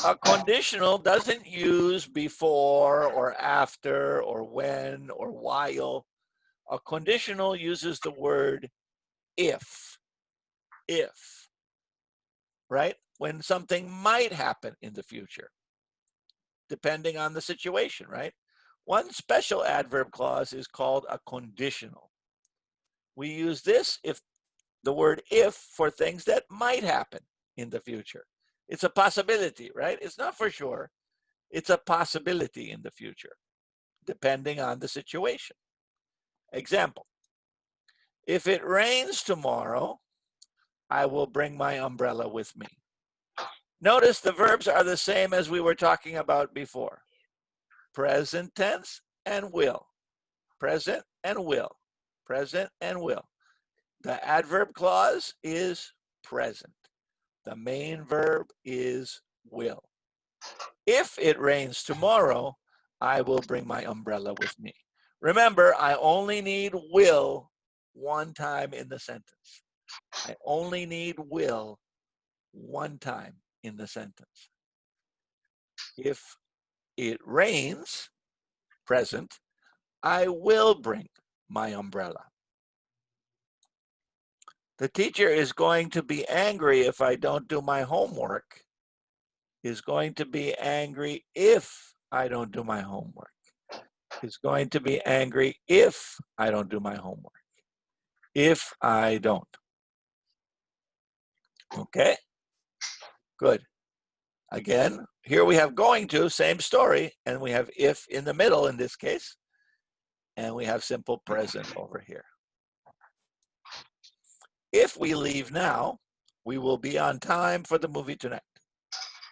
Speaker 1: A conditional doesn't use before or after or when or while. A conditional uses the word if, right? When something might happen in the future, depending on the situation, right? One special adverb clause is called a conditional. We use this the word if for things that might happen in the future. It's a possibility, right? It's not for sure. It's a possibility in the future, depending on the situation. Example, if it rains tomorrow, I will bring my umbrella with me. Notice the verbs are the same as we were talking about before. Present tense and will. Present and will. Present and will. The adverb clause is present. The main verb is will. If it rains tomorrow, I will bring my umbrella with me. Remember, I only need will one time in the sentence. I only need will one time in the sentence. If it rains, present, I will bring my umbrella. The teacher is going to be angry if I don't do my homework. Is going to be angry if I don't do my homework. Is going to be angry if I don't do my homework. If I don't. Okay? Good. Again, here we have going to, same story, and we have if in the middle in this case, and we have simple present over here. If we leave now, we will be on time for the movie tonight.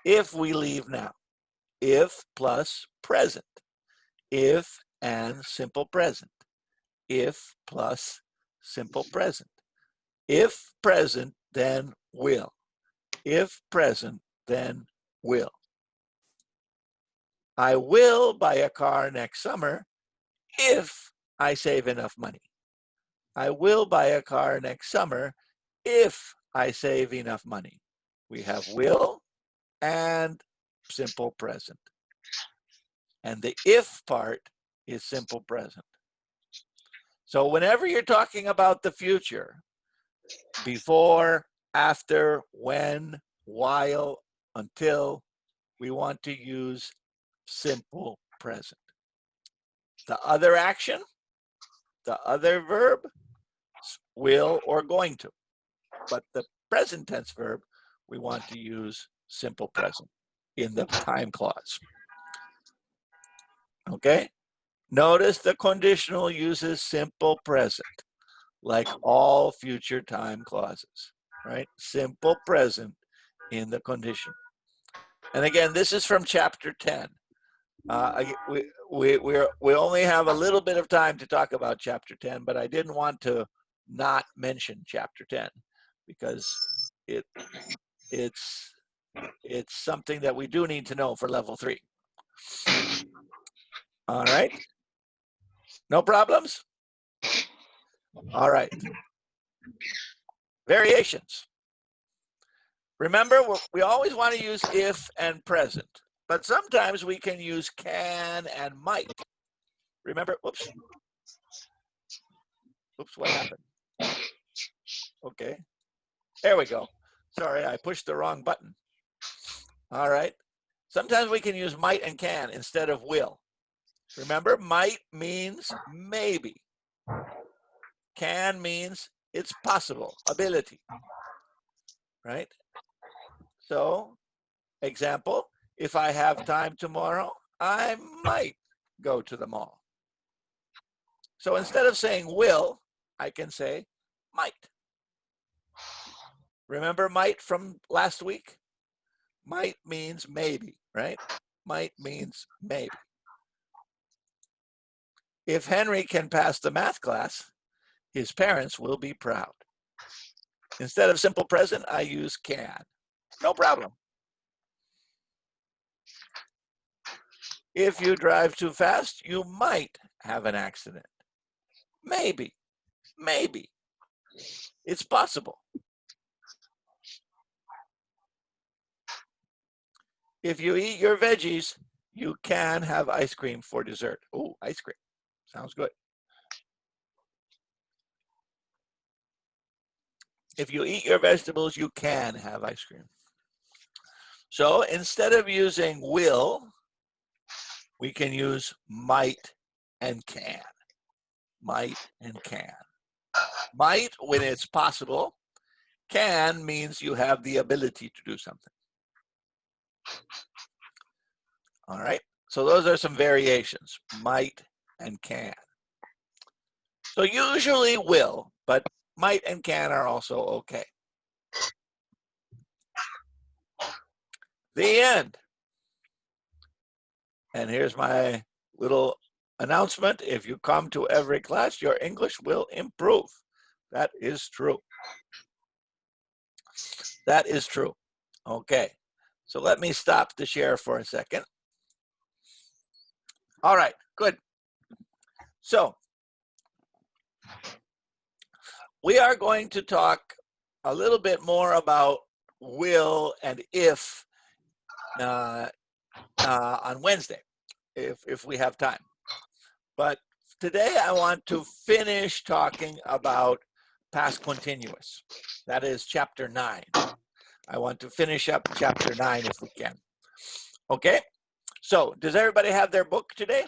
Speaker 1: If we leave now. If plus present. If and simple present. If plus simple present. If present, then will. If present, then will. I will buy a car next summer if I save enough money. I will buy a car next summer if I save enough money. We have will and simple present. And the if part is simple present. So whenever you're talking about the future, before, after, when, while, until, we want to use simple present. The other action, the other verb, will or going to. But the present tense verb, we want to use simple present in the time clause. Okay? Notice the conditional uses simple present, like all future time clauses, right? Simple present in the condition. And again, this is from chapter 10. We only have a little bit of time to talk about chapter 10, but I didn't want to not mention chapter 10 because it's something that we do need to know for level 3. All right. No problems? All right. Variations. Remember, we always want to use if and present, but sometimes we can use can and might. Remember, oops, what happened? Okay, there we go. Sorry, I pushed the wrong button. All right. Sometimes we can use might and can instead of will. Remember, might means maybe. Can means it's possible, ability, right? So, example, if I have time tomorrow, I might go to the mall. So instead of saying will, I can say might. Remember might from last week? Might means maybe, right? Might means maybe. If Henry can pass the math class, his parents will be proud. Instead of simple present, I use can. No problem. If you drive too fast, you might have an accident. Maybe, maybe. It's possible. If you eat your veggies, you can have ice cream for dessert. Oh, ice cream. Sounds good. If you eat your vegetables, you can have ice cream. So instead of using will, we can use might and can. Might and can. Might, when it's possible. Can means you have the ability to do something. All right. So those are some variations, might and can. So usually will, but might and can are also okay. The end. And here's my little announcement. If you come to every class, your English will improve. That is true. That is true. Okay. So let me stop the share for a second. All right, good. So we are going to talk a little bit more about will and if on Wednesday, if we have time. But today I want to finish talking about past continuous. That is chapter 9. I want to finish up chapter 9 if we can. Okay, so does everybody have their book today?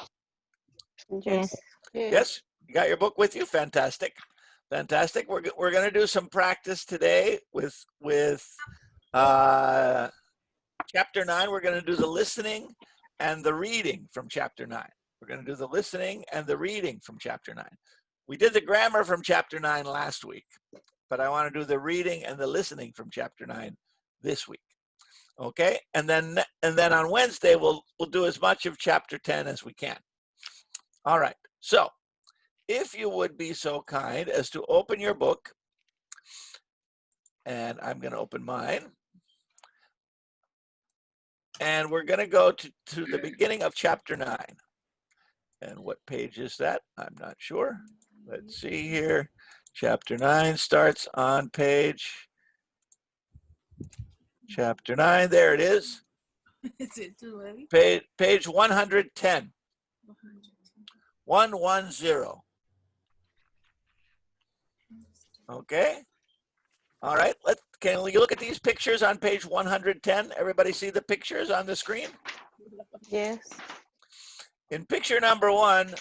Speaker 2: Yes.
Speaker 1: Yes, you got your book with you? Fantastic. Fantastic. We're going to do some practice today with chapter 9. We're going to do the listening and the reading from chapter 9. We're going to do the listening and the reading from chapter 9. We did the grammar from chapter 9 last week, but I want to do the reading and the listening from chapter 9 this week. Okay, and then on Wednesday we'll do as much of chapter 10 as we can. All right. So, if you would be so kind as to open your book, and I'm going to open mine, and we're going to go to the beginning of chapter 9. And what page is that? I'm not sure. Let's see here. Chapter 9 starts on page. Chapter 9, there it is.
Speaker 6: Is it too heavy?
Speaker 1: Page 110. 110. Okay. All right. Can you look at these pictures on page 110? Everybody see the pictures on the screen?
Speaker 4: Yes.
Speaker 1: In picture number 1,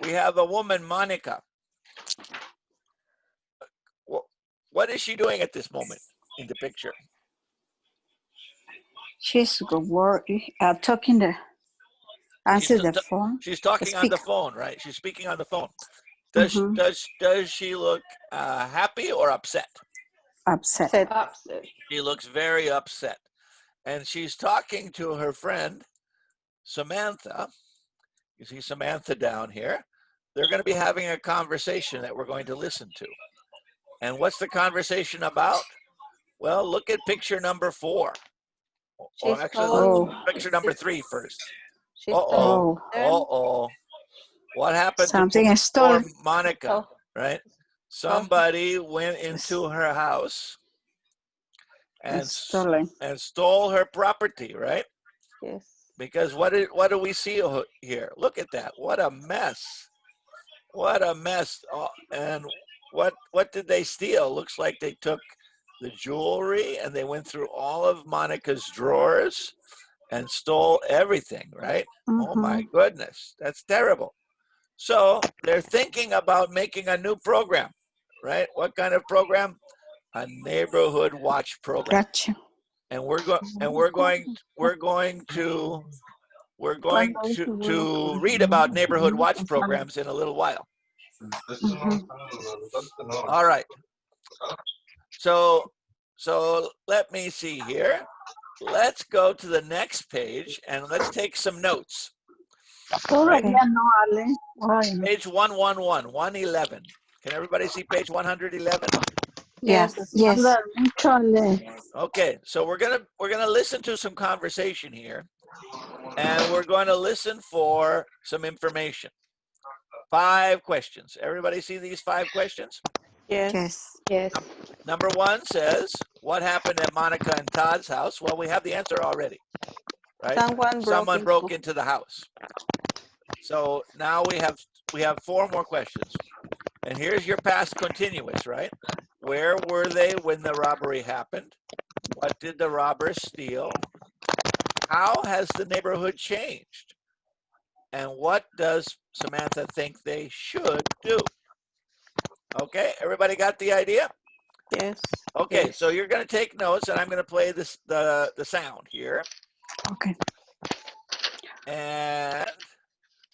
Speaker 1: we have a woman, Monica. What is she doing at this moment in the picture?
Speaker 3: She's talking answer the phone.
Speaker 1: She's talking on the phone, right? She's speaking on the phone. Does she look happy or upset?
Speaker 3: Upset.
Speaker 1: She looks very upset. And she's talking to her friend, Samantha. You see Samantha down here. They're going to be having a conversation that we're going to listen to. And what's the conversation about? Well, look at picture number 4. Or actually, picture number 3 first. Uh-oh. What happened
Speaker 3: Something
Speaker 1: to Monica, right? Somebody went into her house and stole her property, right?
Speaker 4: Yes.
Speaker 1: Because what do we see here? Look at that. What a mess. What a mess. And what did they steal? Looks like they took the jewelry and they went through all of Monica's drawers and stole everything, right? Oh my goodness. That's terrible. So they're thinking about making a new program, right? What kind of program? A neighborhood watch program.
Speaker 3: Gotcha.
Speaker 1: And we're going to read about neighborhood watch programs in a little while. All right. So let me see here. Let's go to the next page and let's take some notes. Right? Page 111, 111. Can everybody see page 111?
Speaker 3: Yes.
Speaker 1: Okay, so we're gonna listen to some conversation here, and we're going to listen for some information. 5 questions. Everybody see these 5 questions?
Speaker 4: Yes.
Speaker 1: Number 1 says, what happened at Monica and Todd's house? Well, we have the answer already, right? Someone broke into the house. So now we have 4 more questions. And here's your past continuous, right? Where were they when the robbery happened? What did the robbers steal? How has the neighborhood changed? And what does Samantha think they should do? Okay, everybody got the idea?
Speaker 4: Yes.
Speaker 1: Okay, so you're going to take notes, and I'm going to play the sound here.
Speaker 3: Okay.
Speaker 1: And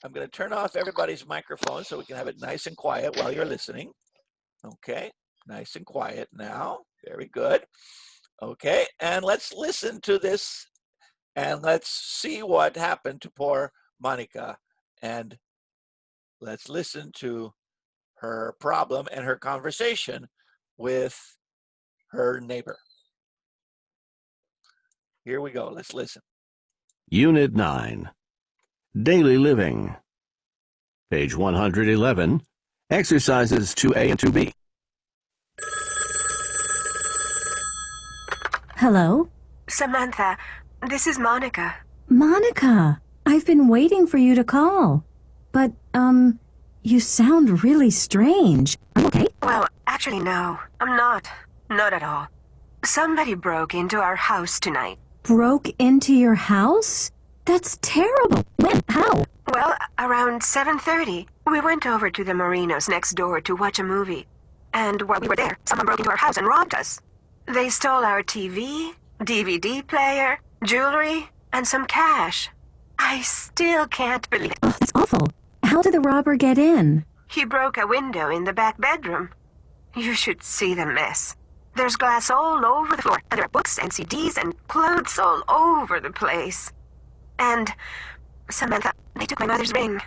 Speaker 1: I'm going to turn off everybody's microphone so we can have it nice and quiet while you're listening. Okay, nice and quiet now. Very good. Okay, and let's listen to this and let's see what happened to poor Monica. And let's listen to her problem and her conversation with her neighbor. Here we go. Let's listen.
Speaker 8: Unit 9. Daily Living. Page 111. Exercises 2A and 2B.
Speaker 9: Hello?
Speaker 10: Samantha, this is Monica.
Speaker 9: Monica, I've been waiting for you to call. But, you sound really strange. Are you okay?
Speaker 10: Well, actually, no, I'm not. Not at all. Somebody broke into our house tonight.
Speaker 9: Broke into your house? That's terrible. When? How?
Speaker 10: Well, around 7:30, we went over to the Marinos next door to watch a movie. And while we were there, someone broke into our house and robbed us. They stole our TV, DVD player, jewelry, and some cash. I still can't believe it.
Speaker 9: Oh, that's awful. How did the robber get in?
Speaker 10: He broke a window in the back bedroom. You should see the mess. There's glass all over the floor, and there are books and CDs and clothes all over the place. And, Samantha, they took my mother's ring.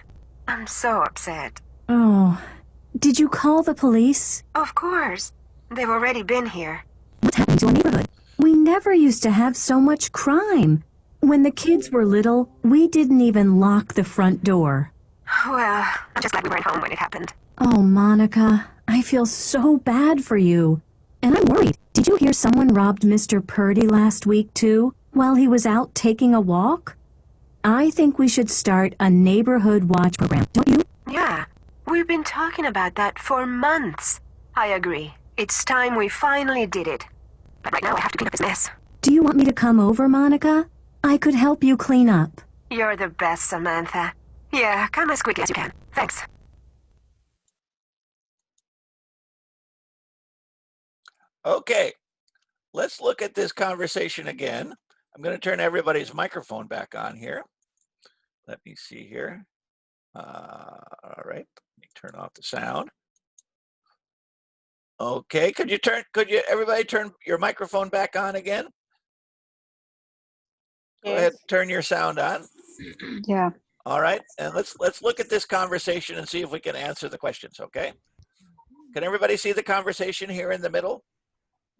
Speaker 10: I'm so upset.
Speaker 9: Oh, did you call the police?
Speaker 10: Of course. They've already been here.
Speaker 9: What's happening to our neighborhood? We never used to have so much crime. When the kids were little, we didn't even lock the front door.
Speaker 10: Well, I'm just glad we weren't home when it happened.
Speaker 9: Oh, Monica, I feel so bad for you. And I'm worried. Did you hear someone robbed Mr. Purdy last week, too, while he was out taking a walk? I think we should start a neighborhood watch program, don't you?
Speaker 10: Yeah, we've been talking about that for months. I agree. It's time we finally did it. But right now I have to clean up this mess.
Speaker 9: Do you want me to come over, Monica? I could help you clean up.
Speaker 10: You're the best, Samantha. Yeah, come as quickly as you can. Thanks.
Speaker 1: Okay, let's look at this conversation again. I'm going to turn everybody's microphone back on here. Let me see here. All right, let me turn off the sound. Okay, could you everybody turn your microphone back on again? Go ahead, turn your sound on.
Speaker 3: Yeah.
Speaker 1: All right, and let's look at this conversation and see if we can answer the questions, okay? Can everybody see the conversation here in the middle?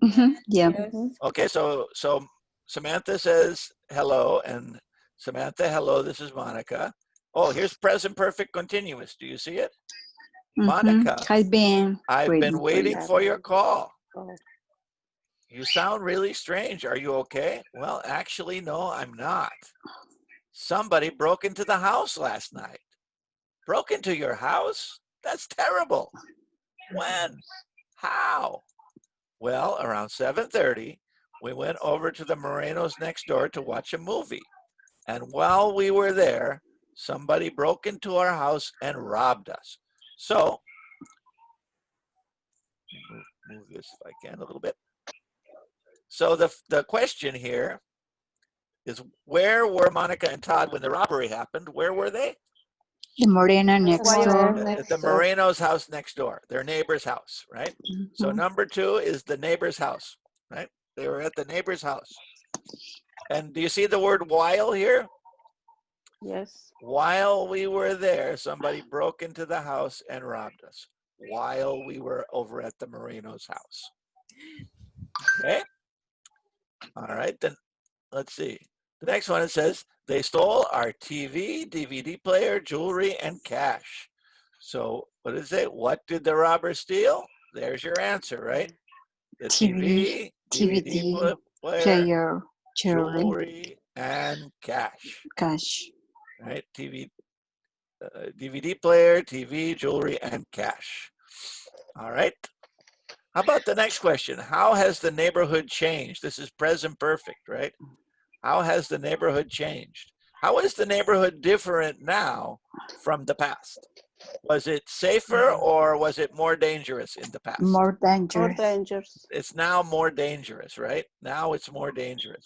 Speaker 3: Mm-hmm. Yeah.
Speaker 1: Okay, so Samantha says hello, and Samantha, hello, this is Monica. Oh, here's present perfect continuous. Do you see it? Monica,
Speaker 3: I've been
Speaker 1: waiting for your call.
Speaker 2: Oh.
Speaker 1: You sound really strange. Are you okay? Well, actually, no, I'm not. Somebody broke into the house last night. Broke into your house? That's terrible. When? How? Well, around 7:30, we went over to the Morenos next door to watch a movie. And while we were there, somebody broke into our house and robbed us. So, move this if I can a little bit. So the question here is, where were Monica and Todd when the robbery happened? Where were they?
Speaker 3: The Morena next door.
Speaker 1: At the Moreno's house next door, their neighbor's house, right? So number 2 is the neighbor's house, right? They were at the neighbor's house. And do you see the word while here?
Speaker 2: Yes.
Speaker 1: While we were there, somebody broke into the house and robbed us. While we were over at the Moreno's house. Okay. All right, then let's see. The next one, it says, they stole our TV, DVD player, jewelry, and cash. So what does it? What did the robbers steal? There's your answer, right? The TV, DVD player, jewelry, and cash. Right? DVD player, TV, jewelry, and cash. All right. How about the next question? How has the neighborhood changed? This is present perfect, right? How has the neighborhood changed? How is the neighborhood different now from the past? Was it safer or was it more dangerous in the past?
Speaker 3: More dangerous.
Speaker 2: More dangerous.
Speaker 1: It's now more dangerous, right? Now it's more dangerous,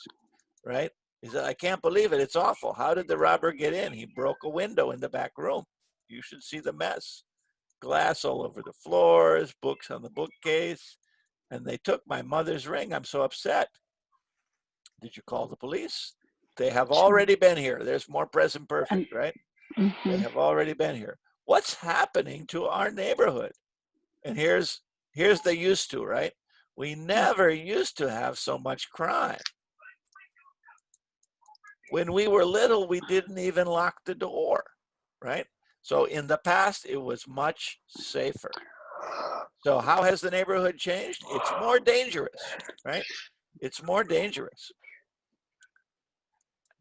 Speaker 1: right? He said, I can't believe it. It's awful. How did the robber get in? He broke a window in the back room. You should see the mess. Glass all over the floors, books on the bookcase, and they took my mother's ring. I'm so upset. Did you call the police? They have already been here. There's more present perfect, right? They have already been here. What's happening to our neighborhood? And here's the used to, right? We never used to have so much crime. When we were little, we didn't even lock the door, right? So in the past, it was much safer. So how has the neighborhood changed? It's more dangerous, right? It's more dangerous.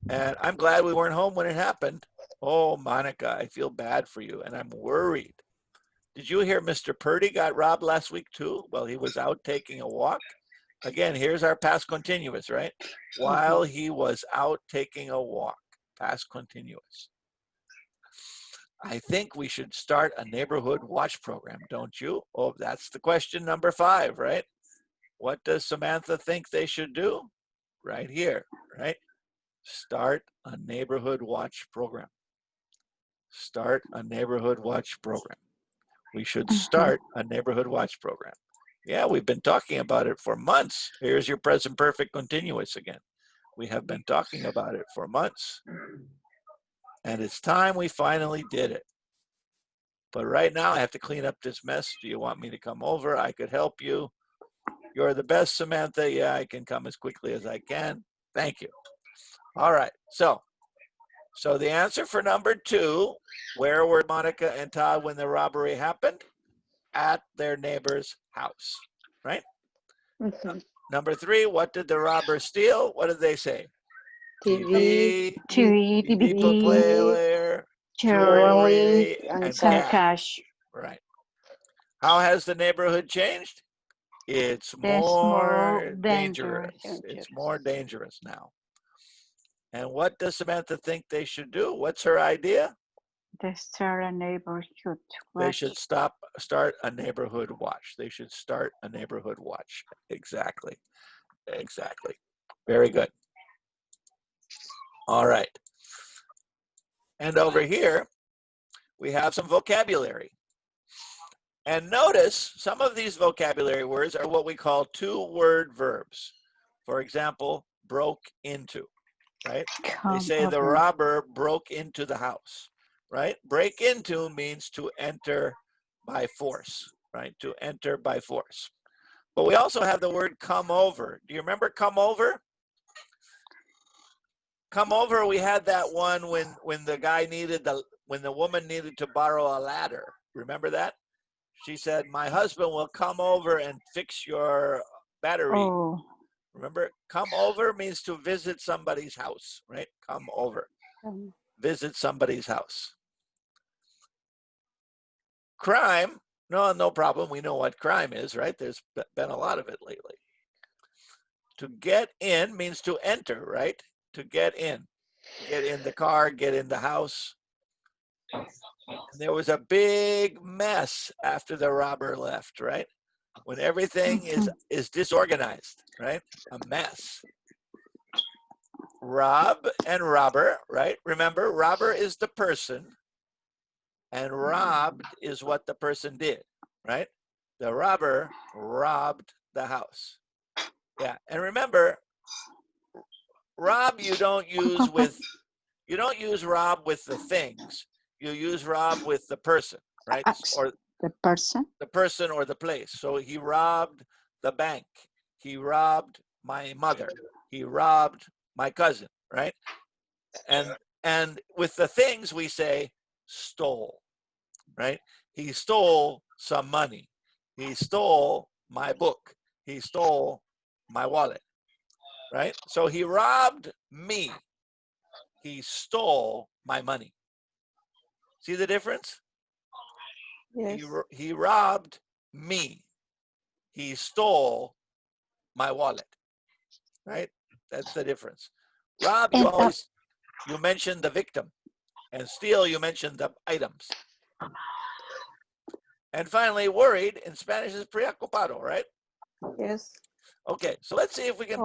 Speaker 1: And I'm glad we weren't home when it happened. Oh, Monica, I feel bad for you, and I'm worried. Did you hear Mr. Purdy got robbed last week too? While he was out taking a walk. Again, here's our past continuous, right? While he was out taking a walk, past continuous. I think we should start a neighborhood watch program, don't you? Oh, that's the question number 5, right? What does Samantha think they should do? Right here, right? Start a neighborhood watch program. Start a neighborhood watch program. We should start a neighborhood watch program. Yeah, we've been talking about it for months. Here's your present perfect continuous again. We have been talking about it for months. And it's time we finally did it. But right now I have to clean up this mess. Do you want me to come over? I could help you. You're the best, Samantha. Yeah, I can come as quickly as I can. Thank you. All right, so the answer for number 2, where were Monica and Todd when the robbery happened? At their neighbor's house, right? Number 3, what did the robber steal? What did they say? TV player, jewelry, and cash. Right. How has the neighborhood changed? It's more dangerous. It's more dangerous now. And what does Samantha think they should do? What's her idea?
Speaker 3: They start a neighborhood watch.
Speaker 1: They should start a neighborhood watch. They should start a neighborhood watch. Exactly. Exactly. Very good. All right. And over here, we have some vocabulary. And notice some of these vocabulary words are what we call 2-word verbs. For example, broke into, right? They say the robber broke into the house, right? Break into means to enter by force, right? To enter by force. But we also have the word come over. Do you remember come over? Come over, we had that one when the guy when the woman needed to borrow a ladder. Remember that? She said, my husband will come over and fix your battery.
Speaker 3: Oh.
Speaker 1: Remember, come over means to visit somebody's house, right? Come over. Visit somebody's house. Crime, no problem. We know what crime is, right? There's been a lot of it lately. To get in means to enter, right? To get in the car, get in the house. And there was a big mess after the robber left, right? When everything is disorganized, right? A mess. Rob and robber, right? Remember, robber is the person and robbed is what the person did, right? The robber robbed the house. Yeah, and remember, rob you don't use rob with the things. You use rob with the person, right? Or
Speaker 3: the person
Speaker 1: or the place. So he robbed the bank. He robbed my mother. He robbed my cousin, right? And with the things we say stole, right? He stole some money. He stole my book. He stole my wallet, right? So he robbed me. He stole my money. See the difference?
Speaker 4: Yes.
Speaker 1: He robbed me. He stole my wallet, right? That's the difference. Rob, you mention the victim, and steal, you mention the items. And finally, worried in Spanish is preocupado, right?
Speaker 4: Yes.
Speaker 1: Okay, so let's see if we can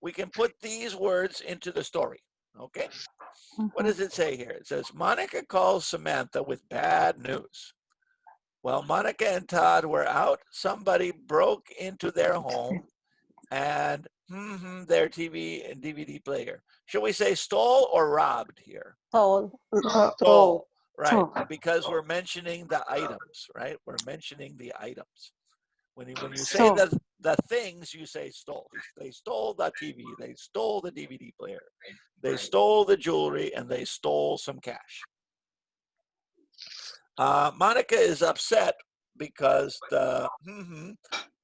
Speaker 1: we can put these words into the story. Okay. What does it say here? It says, Monica calls Samantha with bad news. While Monica and Todd were out, somebody broke into their home and their TV and DVD player. Should we say stole or robbed here?
Speaker 4: Stole.
Speaker 1: Stole. Right, because we're mentioning the items, right? We're mentioning the items. When you say the things, you say stole. They stole the TV, they stole the DVD player, they stole the jewelry, and they stole some cash. Monica is upset because the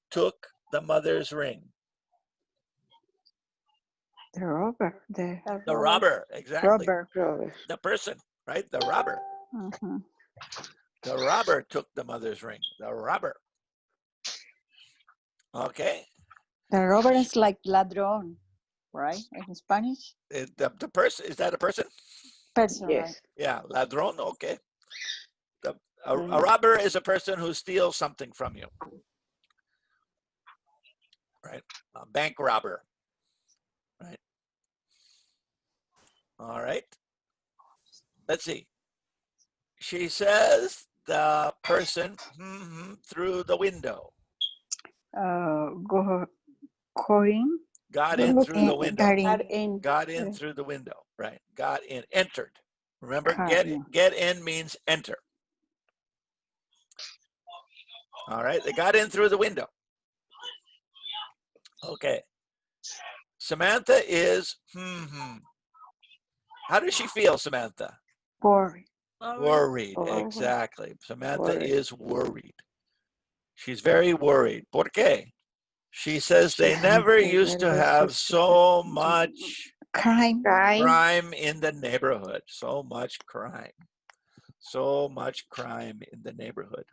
Speaker 1: took the mother's ring.
Speaker 3: The robber.
Speaker 1: The robber, exactly.
Speaker 3: Robber.
Speaker 1: The person, right? The robber. The robber took the mother's ring. The robber. Okay.
Speaker 3: The robber is like ladrón, right? In Spanish?
Speaker 1: The person, is that a person?
Speaker 3: Person,
Speaker 7: Yes.
Speaker 3: right?
Speaker 1: Yeah, ladrón, okay. A robber is a person who steals something from you. Right? A bank robber. Right? All right. Let's see. She says the person through the window. Got in through the window. Got in through the window. Right. Got in. Entered. Remember, get in means enter. All right. They got in through the window. Okay. Samantha is How does she feel, Samantha?
Speaker 3: Worried.
Speaker 1: Worried. Exactly. Samantha is worried. She's very worried. ¿Por qué? She says they never used to have so much crime in the neighborhood. So much crime. So much crime in the neighborhood.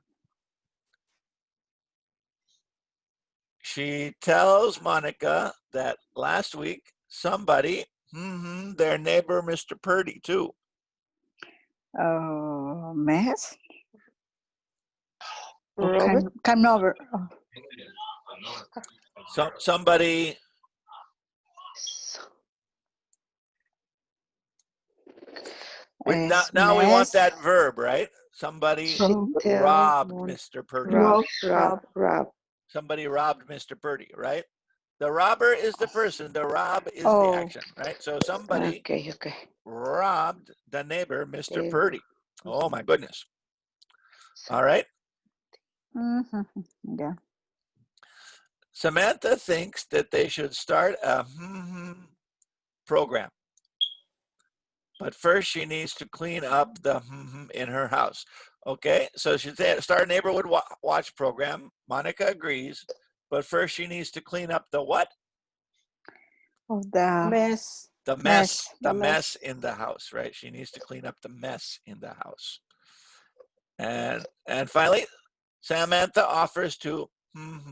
Speaker 1: She tells Monica that last week somebody, their neighbor, Mr. Purdy, too.
Speaker 3: Mess? Come over.
Speaker 1: Somebody. Now we want that verb, right? Somebody robbed Mr. Purdy.
Speaker 7: Rob.
Speaker 1: Somebody robbed Mr. Purdy, right? The robber is the person. The rob is the action, right? So somebody robbed the neighbor, Mr. Purdy. Oh, my goodness. All right.
Speaker 3: Yeah.
Speaker 1: Samantha thinks that they should start a program. But first she needs to clean up the in her house. Okay, so she said start a neighborhood watch program. Monica agrees, but first she needs to clean up the what?
Speaker 3: The
Speaker 4: mess.
Speaker 1: The mess in the house, right? She needs to clean up the mess in the house. And finally, Samantha offers to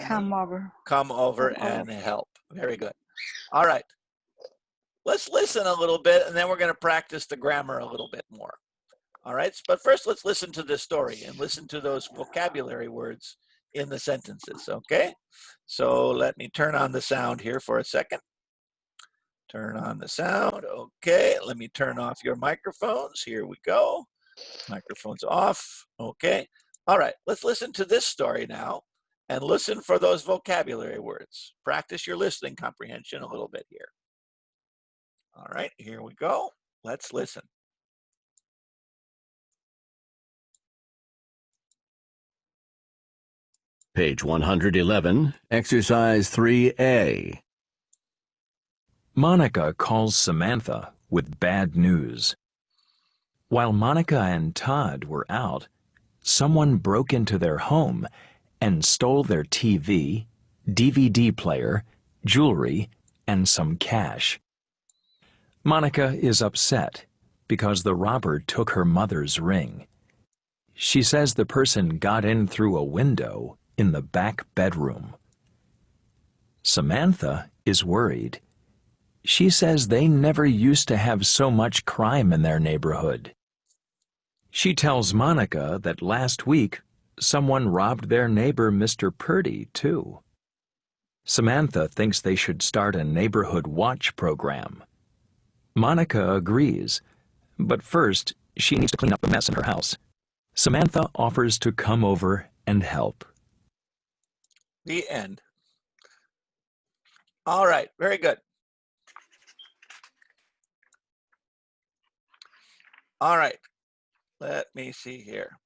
Speaker 1: come over and help. Very good. All right. Let's listen a little bit, and then we're going to practice the grammar a little bit more. All right. But first, let's listen to this story and listen to those vocabulary words in the sentences. Okay. So let me turn on the sound here for a second. Turn on the sound. Okay. Let me turn off your microphones. Here we go. Microphones off. Okay. All right. Let's listen to this story now and listen for those vocabulary words. Practice your listening comprehension a little bit here. All right. Here we go. Let's listen.
Speaker 8: Page 111, Exercise 3A.
Speaker 11: Monica calls Samantha with bad news. While Monica and Todd were out, someone broke into their home and stole their TV, DVD player, jewelry, and some cash. Monica is upset because the robber took her mother's ring. She says the person got in through a window in the back bedroom. Samantha is worried. She says they never used to have so much crime in their neighborhood. She tells Monica that last week someone robbed their neighbor Mr. Purdy, too. Samantha thinks they should start a neighborhood watch program. Monica agrees, but first she needs to clean up a mess in her house. Samantha offers to come over and help.
Speaker 1: The end. All right, very good. All right, let me see here.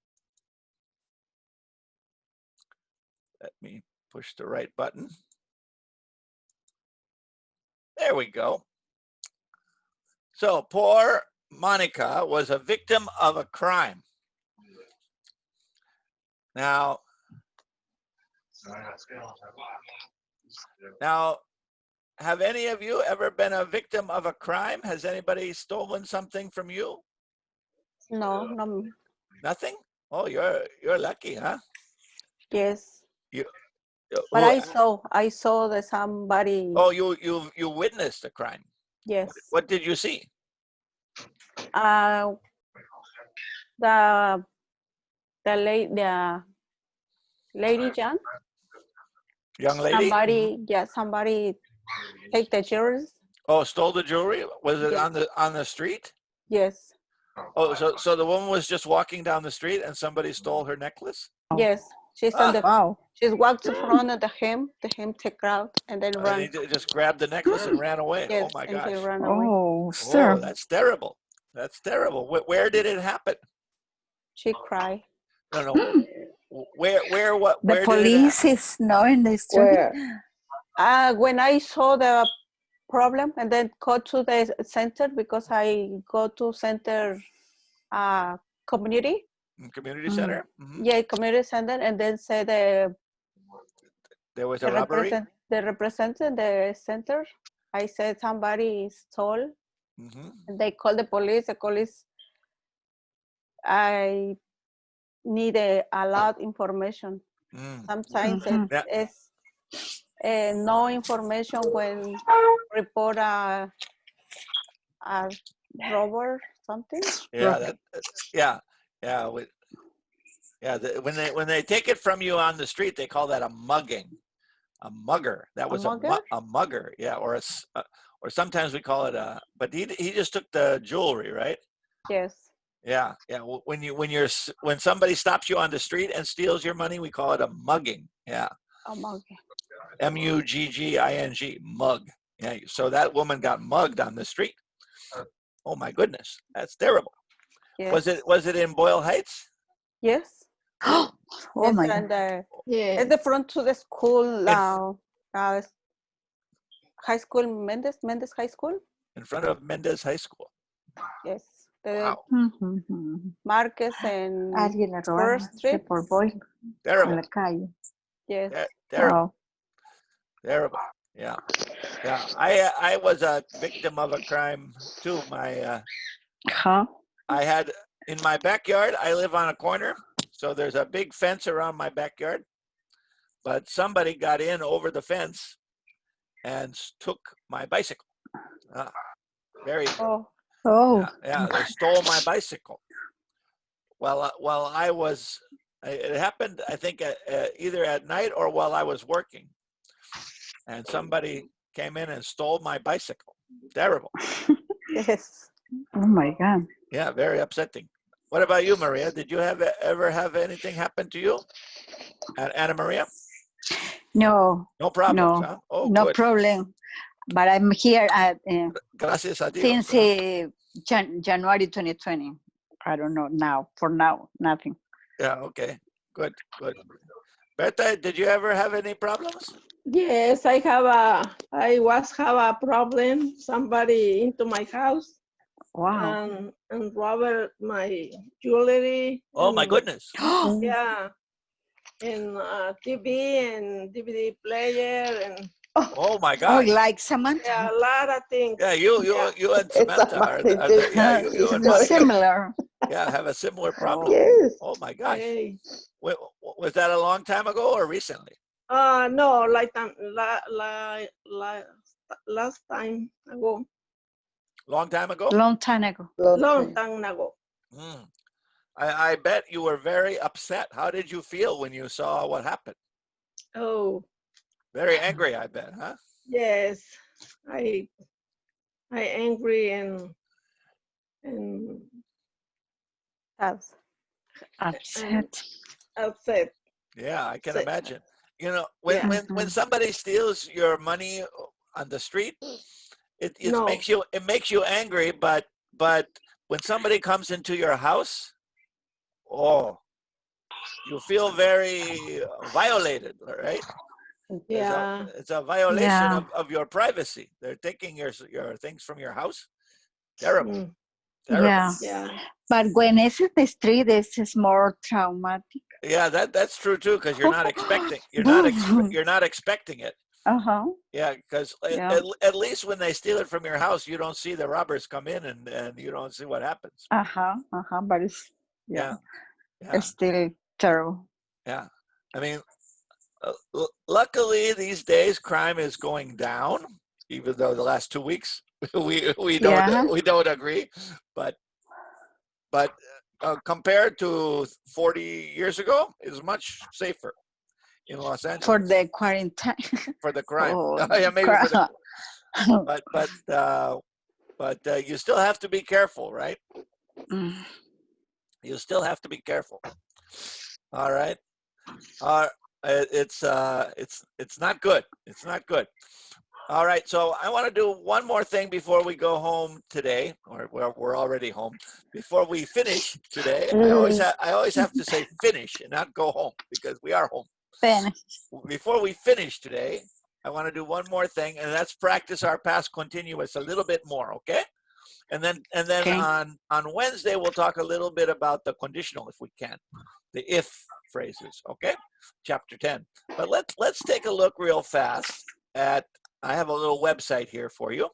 Speaker 1: Let me push the right button. There we go. So poor Monica was a victim of a crime. Now, have any of you ever been a victim of a crime? Has anybody stolen something from you?
Speaker 4: No, no.
Speaker 1: Nothing? Oh, you're lucky, huh?
Speaker 4: Yes.
Speaker 1: You,
Speaker 4: But I saw that somebody.
Speaker 1: Oh, you witnessed a crime.
Speaker 4: Yes.
Speaker 1: What did you see?
Speaker 4: The lady John.
Speaker 1: Young lady.
Speaker 4: Somebody take the jewelry.
Speaker 1: Oh, stole the jewelry? Was it
Speaker 4: Yes.
Speaker 1: on the street?
Speaker 4: Yes.
Speaker 1: Oh, so the woman was just walking down the street and somebody stole her necklace?
Speaker 4: Yes. She's on the.
Speaker 3: Wow.
Speaker 4: She's walked in front of the him take out and then run.
Speaker 1: He just grabbed the necklace and ran away.
Speaker 4: Yes,
Speaker 1: Oh my
Speaker 4: and they
Speaker 1: gosh.
Speaker 4: ran away.
Speaker 3: Oh,
Speaker 1: Oh,
Speaker 3: sir.
Speaker 1: that's terrible. That's terrible. Where did it happen?
Speaker 4: She cried.
Speaker 1: No. Where what?
Speaker 3: The
Speaker 1: Where
Speaker 3: police
Speaker 1: did it
Speaker 3: is not in the street.
Speaker 4: When I saw the problem and then go to the center because I go to center community.
Speaker 1: Community center? Mm-hmm.
Speaker 4: Yeah, community center, and then say
Speaker 1: there was a robbery.
Speaker 4: The representative the center. I said somebody stole.
Speaker 1: Mm-hmm.
Speaker 4: And they called the police. The police. I need a lot of information. Sometimes it's no information when report a robber something.
Speaker 1: Yeah. When they take it from you on the street, they call that a mugging, a mugger. That was a mugger, yeah, or sometimes we call it a. But he just took the jewelry, right?
Speaker 4: Yes.
Speaker 1: Yeah. When somebody stops you on the street and steals your money, we call it a mugging. Yeah.
Speaker 4: A mugging.
Speaker 1: mugging, mug. Yeah. So that woman got mugged on the street. Oh my goodness, that's terrible.
Speaker 4: Yes.
Speaker 1: Was it in Boyle Heights?
Speaker 4: Yes.
Speaker 3: Oh
Speaker 4: yes,
Speaker 3: my
Speaker 4: and,
Speaker 3: God.
Speaker 4: At the front to the school, high school, Mendes High School.
Speaker 1: In front of Mendes High School.
Speaker 4: Yes.
Speaker 1: Wow.
Speaker 4: Marquez and
Speaker 3: First Street. Por Boyle.
Speaker 1: Terrible.
Speaker 3: La calle.
Speaker 4: Yes.
Speaker 1: Terrible.
Speaker 3: Wow.
Speaker 1: Terrible. Yeah. I was a victim of a crime too. I had in my backyard. I live on a corner, so there's a big fence around my backyard. But somebody got in over the fence and took my bicycle. Very.
Speaker 3: Oh.
Speaker 1: Yeah, they stole my bicycle. Well, I was. It happened, I think, either at night or while I was working, and somebody came in and stole my bicycle. Terrible.
Speaker 4: Yes.
Speaker 3: Oh my God.
Speaker 1: Yeah, very upsetting. What about you, Maria? Did you ever have anything happen to you? Anna Maria?
Speaker 3: No.
Speaker 1: No problems,
Speaker 3: No.
Speaker 1: huh? Oh,
Speaker 3: no
Speaker 1: good.
Speaker 3: problem. But I'm here at
Speaker 1: Gracias a Dios,
Speaker 3: since January 2020. I don't know now. For now, nothing.
Speaker 1: Yeah. Okay. Good. Berta, did you ever have any problems?
Speaker 7: Yes, I have a problem. Somebody into my house.
Speaker 3: Wow.
Speaker 7: And robbed my jewelry.
Speaker 1: Oh my goodness.
Speaker 7: Yeah. And TV and DVD player and.
Speaker 1: Oh my God.
Speaker 3: Oh, like Samantha.
Speaker 7: Yeah, a lot of things.
Speaker 1: Yeah, you and Samantha are
Speaker 3: similar.
Speaker 1: Yeah, have a similar problem.
Speaker 7: Yes.
Speaker 1: Oh my gosh.
Speaker 7: Hey.
Speaker 1: Was that a long time ago or recently?
Speaker 7: No, like last time ago.
Speaker 1: Long time ago?
Speaker 3: Long time ago.
Speaker 7: Long time ago.
Speaker 1: I bet you were very upset. How did you feel when you saw what happened?
Speaker 7: Oh,
Speaker 1: Very angry, I bet, huh?
Speaker 7: Yes, I angry and
Speaker 3: Upset.
Speaker 7: upset.
Speaker 1: Yeah, I can
Speaker 7: So-
Speaker 1: imagine. You know, when
Speaker 7: Yeah.
Speaker 1: when somebody steals your money on the street, it
Speaker 7: No.
Speaker 1: makes you angry, but when somebody comes into your house, oh, you feel very violated, right?
Speaker 7: Yeah.
Speaker 1: It's a violation
Speaker 3: Yeah.
Speaker 1: of your privacy. They're taking your things from your house. Terrible.
Speaker 7: Mm,
Speaker 1: Terrible.
Speaker 3: Yeah.
Speaker 7: yeah.
Speaker 3: But when it's in the street, it's more traumatic.
Speaker 1: Yeah, that's true too, because you're not expecting you're not expecting it.
Speaker 3: Uh-huh.
Speaker 1: Yeah, because
Speaker 3: Yeah.
Speaker 1: at least when they steal it from your house, you don't see the robbers come in and you don't see what happens.
Speaker 3: Uh-huh. Uh-huh. But it's
Speaker 1: Yeah,
Speaker 3: it's still terrible.
Speaker 1: yeah. I mean, luckily these days crime is going down, even though the last 2 weeks we don't agree, but compared to 40 years ago, is much safer in Los Angeles
Speaker 3: For the quarantine.
Speaker 1: for the crime.
Speaker 3: Oh,
Speaker 1: Yeah, maybe for the
Speaker 3: crime.
Speaker 1: but you still have to be careful, right?
Speaker 3: Mm.
Speaker 1: You still have to be careful. All right. It's not good. It's not good. All right. So I want to do one more thing before we go home today, or we're already home. Before we finish today, I always have to say finish and not go home, because we are home.
Speaker 3: Finish.
Speaker 1: Before we finish today, I want to do one more thing, and that's practice our past continuous a little bit more, okay? And then
Speaker 3: Okay.
Speaker 1: on Wednesday we'll talk a little bit about the conditional, if we can, the if phrases, okay? Chapter 10. But let's take a look real fast at, I have a little website here for you.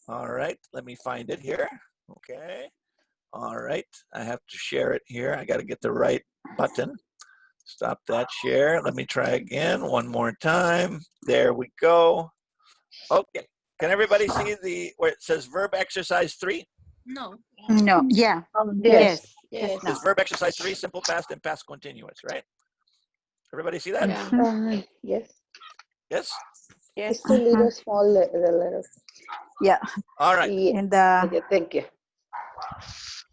Speaker 1: All right, let me find it here. Okay. All right, I have to share it here. I got to get the right button. Stop that share. Let me try again one more time. There we go. Okay. Can everybody see where it says verb exercise 3?
Speaker 6: No.
Speaker 3: No. Yeah.
Speaker 7: Yes.
Speaker 3: Yes.
Speaker 1: It's verb exercise 3, simple past and past continuous, right? Everybody see that?
Speaker 7: Yeah.
Speaker 12: Yes.
Speaker 1: Yes?
Speaker 4: Yes.
Speaker 12: It's a little small, the letter.
Speaker 3: Yeah.
Speaker 1: All right.
Speaker 12: Yeah.
Speaker 3: And the
Speaker 12: Thank you.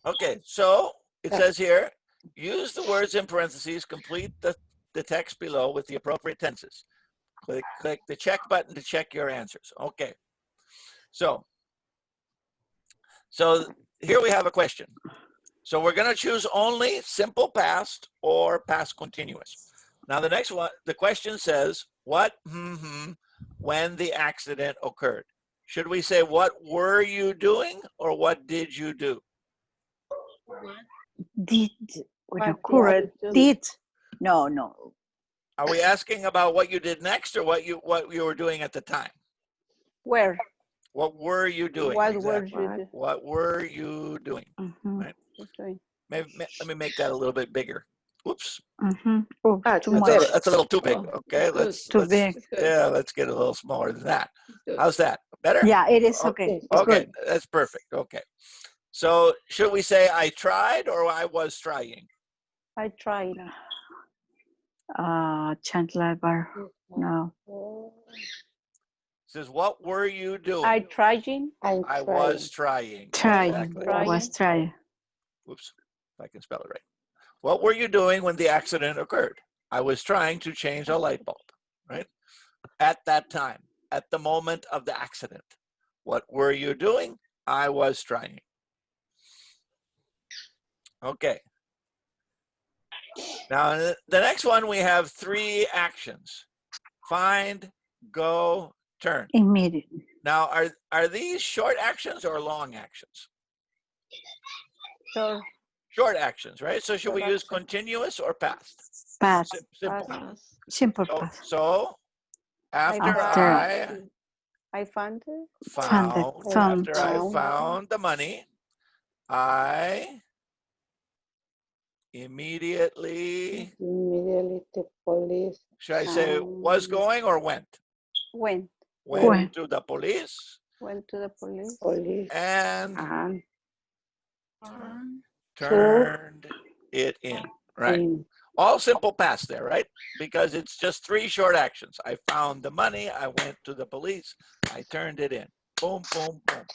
Speaker 1: Okay, so it says here, use the words in parentheses, complete the text below with the appropriate tenses. Click the check button to check your answers. Okay. So here we have a question. So we're going to choose only simple past or past continuous. Now the next one, the question says, what when the accident occurred? Should we say, what were you doing, or what did you do?
Speaker 3: did when
Speaker 4: What
Speaker 3: occurred
Speaker 4: did you do?
Speaker 3: did. No.
Speaker 1: Are we asking about what you did next, or what you were doing at the time?
Speaker 4: Where?
Speaker 1: What were you doing?
Speaker 4: What
Speaker 1: exactly?
Speaker 4: were you doing?
Speaker 1: What were you doing? Right? Maybe, let me make that a little bit bigger. Whoops.
Speaker 3: Oh, too much.
Speaker 1: That's a little too big. Okay, let's
Speaker 3: big.
Speaker 1: yeah, let's get a little smaller than that. How's that? Better?
Speaker 3: Yeah, it is okay. It's
Speaker 1: Okay,
Speaker 3: good.
Speaker 1: that's perfect. Okay. So should we say I tried or I was trying?
Speaker 4: I tried.
Speaker 3: Chandler bar. No.
Speaker 1: Says, what were you doing?
Speaker 4: I trying.
Speaker 1: I was trying.
Speaker 3: Trying.
Speaker 1: Exactly.
Speaker 3: I was trying.
Speaker 1: Whoops, if I can spell it right. What were you doing when the accident occurred? I was trying to change a light bulb, right? At that time, at the moment of the accident. What were you doing? I was trying. Okay. Now, the next one, we have 3 actions. Find, go, turn.
Speaker 3: Immediately.
Speaker 1: Now, are these short actions or long actions?
Speaker 4: Sure.
Speaker 1: Short actions, right? So should
Speaker 4: Short
Speaker 1: we use
Speaker 4: action.
Speaker 1: continuous or past?
Speaker 3: Past.
Speaker 1: Simple.
Speaker 4: Past.
Speaker 3: Simple past.
Speaker 1: So after
Speaker 3: After.
Speaker 1: I
Speaker 4: found it.
Speaker 1: after I found the money, I immediately
Speaker 12: the police.
Speaker 1: should I say was going or went?
Speaker 4: Went.
Speaker 1: Went to the police.
Speaker 4: Went to the police.
Speaker 1: And turned it in. Right. All simple past there, right? Because it's just 3 short actions. I found the money. I went to the police. I turned it in. Boom, boom, boom.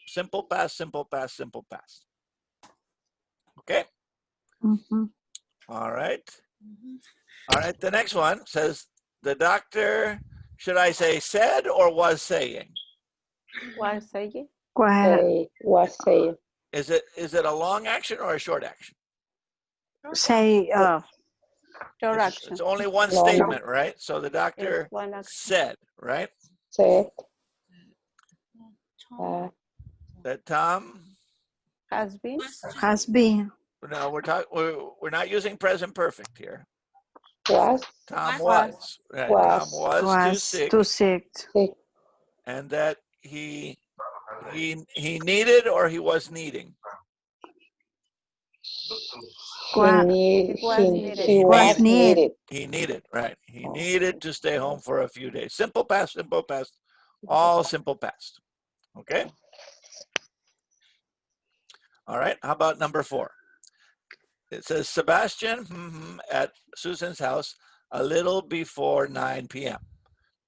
Speaker 1: Simple past, simple past, simple past. Okay? All right. All right. The next one says, the doctor, should I say said or was saying?
Speaker 4: Was saying?
Speaker 12: Was saying.
Speaker 1: Is it a long action or a short action?
Speaker 3: Say,
Speaker 4: Short action.
Speaker 1: It's only one
Speaker 12: Long.
Speaker 1: statement, right? So the doctor
Speaker 4: It's one action.
Speaker 1: said, right?
Speaker 12: Said.
Speaker 1: That Tom.
Speaker 4: Has been.
Speaker 3: has been.
Speaker 1: No, we're not using present perfect here.
Speaker 12: Was.
Speaker 1: Tom
Speaker 4: Was.
Speaker 1: was. Right.
Speaker 12: Was.
Speaker 1: Tom was too sick.
Speaker 12: Sick.
Speaker 1: And that he needed or he was needing.
Speaker 12: He
Speaker 3: Was
Speaker 12: was needed.
Speaker 1: He needed, right? He needed to stay home for a few days. Simple past, all simple past. Okay? All right, how about number 4? It says Sebastian at Susan's house a little before 9 p.m.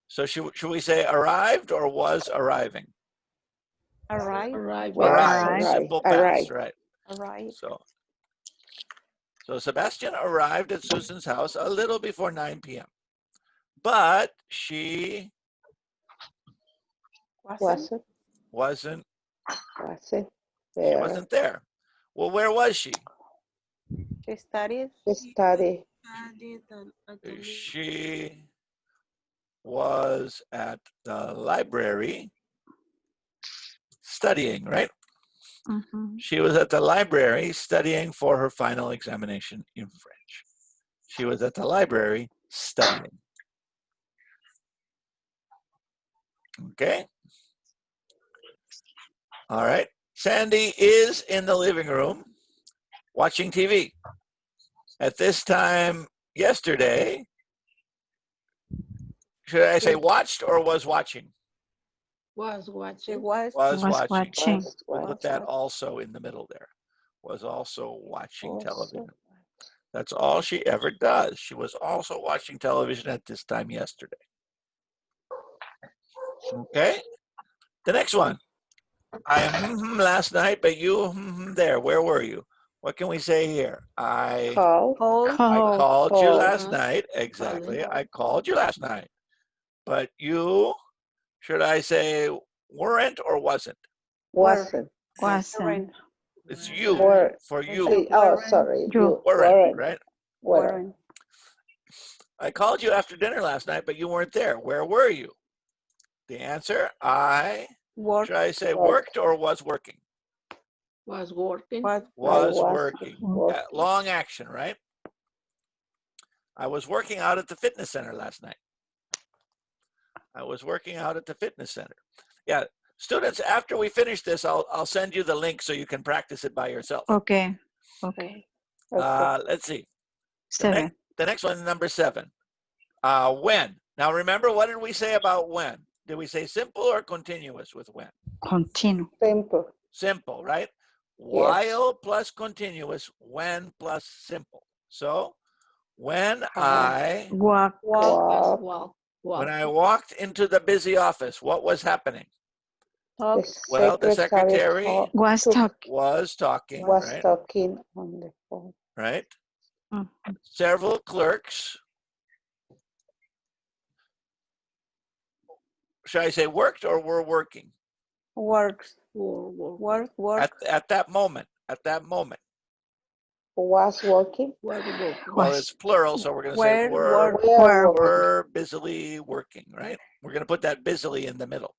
Speaker 1: So should we say arrived or was arriving?
Speaker 4: Arrived.
Speaker 1: Arrived. Simple past,
Speaker 12: Arrived.
Speaker 1: right?
Speaker 4: Arrived.
Speaker 1: So Sebastian arrived at Susan's house a little before 9 p.m. But she wasn't there. Well, where was she?
Speaker 4: She studied.
Speaker 1: She was at the library studying, right? She was at the library studying for her final examination in French. She was at the library studying. Okay. All right. Sandy is in the living room watching TV. At this time yesterday, should I say watched or was watching?
Speaker 7: Was watching.
Speaker 1: Was watching. We'll put that
Speaker 4: watching.
Speaker 1: also in the middle there. Was also watching television. That's all she ever does. She was also watching television at this time yesterday. Okay. The next one. I last night, but you there. Where were you? What can we say here? I called you last night. Exactly. I called you last night. But you, should I say weren't or wasn't?
Speaker 12: Wasn't.
Speaker 1: It's you. For you.
Speaker 12: Sorry.
Speaker 1: You weren't, right?
Speaker 12: Weren't.
Speaker 1: I called you after dinner last night, but you weren't there. Where were you? The answer, should I say worked or was working?
Speaker 7: Was working.
Speaker 1: Was working. Yeah, long action, right? I was working out at the fitness center last night. I was working out at the fitness center. Yeah, students, after we finish this, I'll send you the link so you can practice it by yourself.
Speaker 3: Okay.
Speaker 1: Let's see.
Speaker 3: 7.
Speaker 1: The next one, number 7. When. Now remember, what did we say about when? Did we say simple or continuous with when?
Speaker 3: Continue.
Speaker 1: Simple, right? While plus continuous, when plus simple. So when I walked into the busy office, what was happening? Well, the secretary
Speaker 3: was
Speaker 1: talking, right?
Speaker 12: Talking on the phone.
Speaker 1: Right? Several clerks, should I say worked or were working?
Speaker 4: Worked.
Speaker 1: At that moment.
Speaker 12: Was working.
Speaker 1: Well, it's plural, so we're going to say were busily working, right? We're going to put that busily in the middle.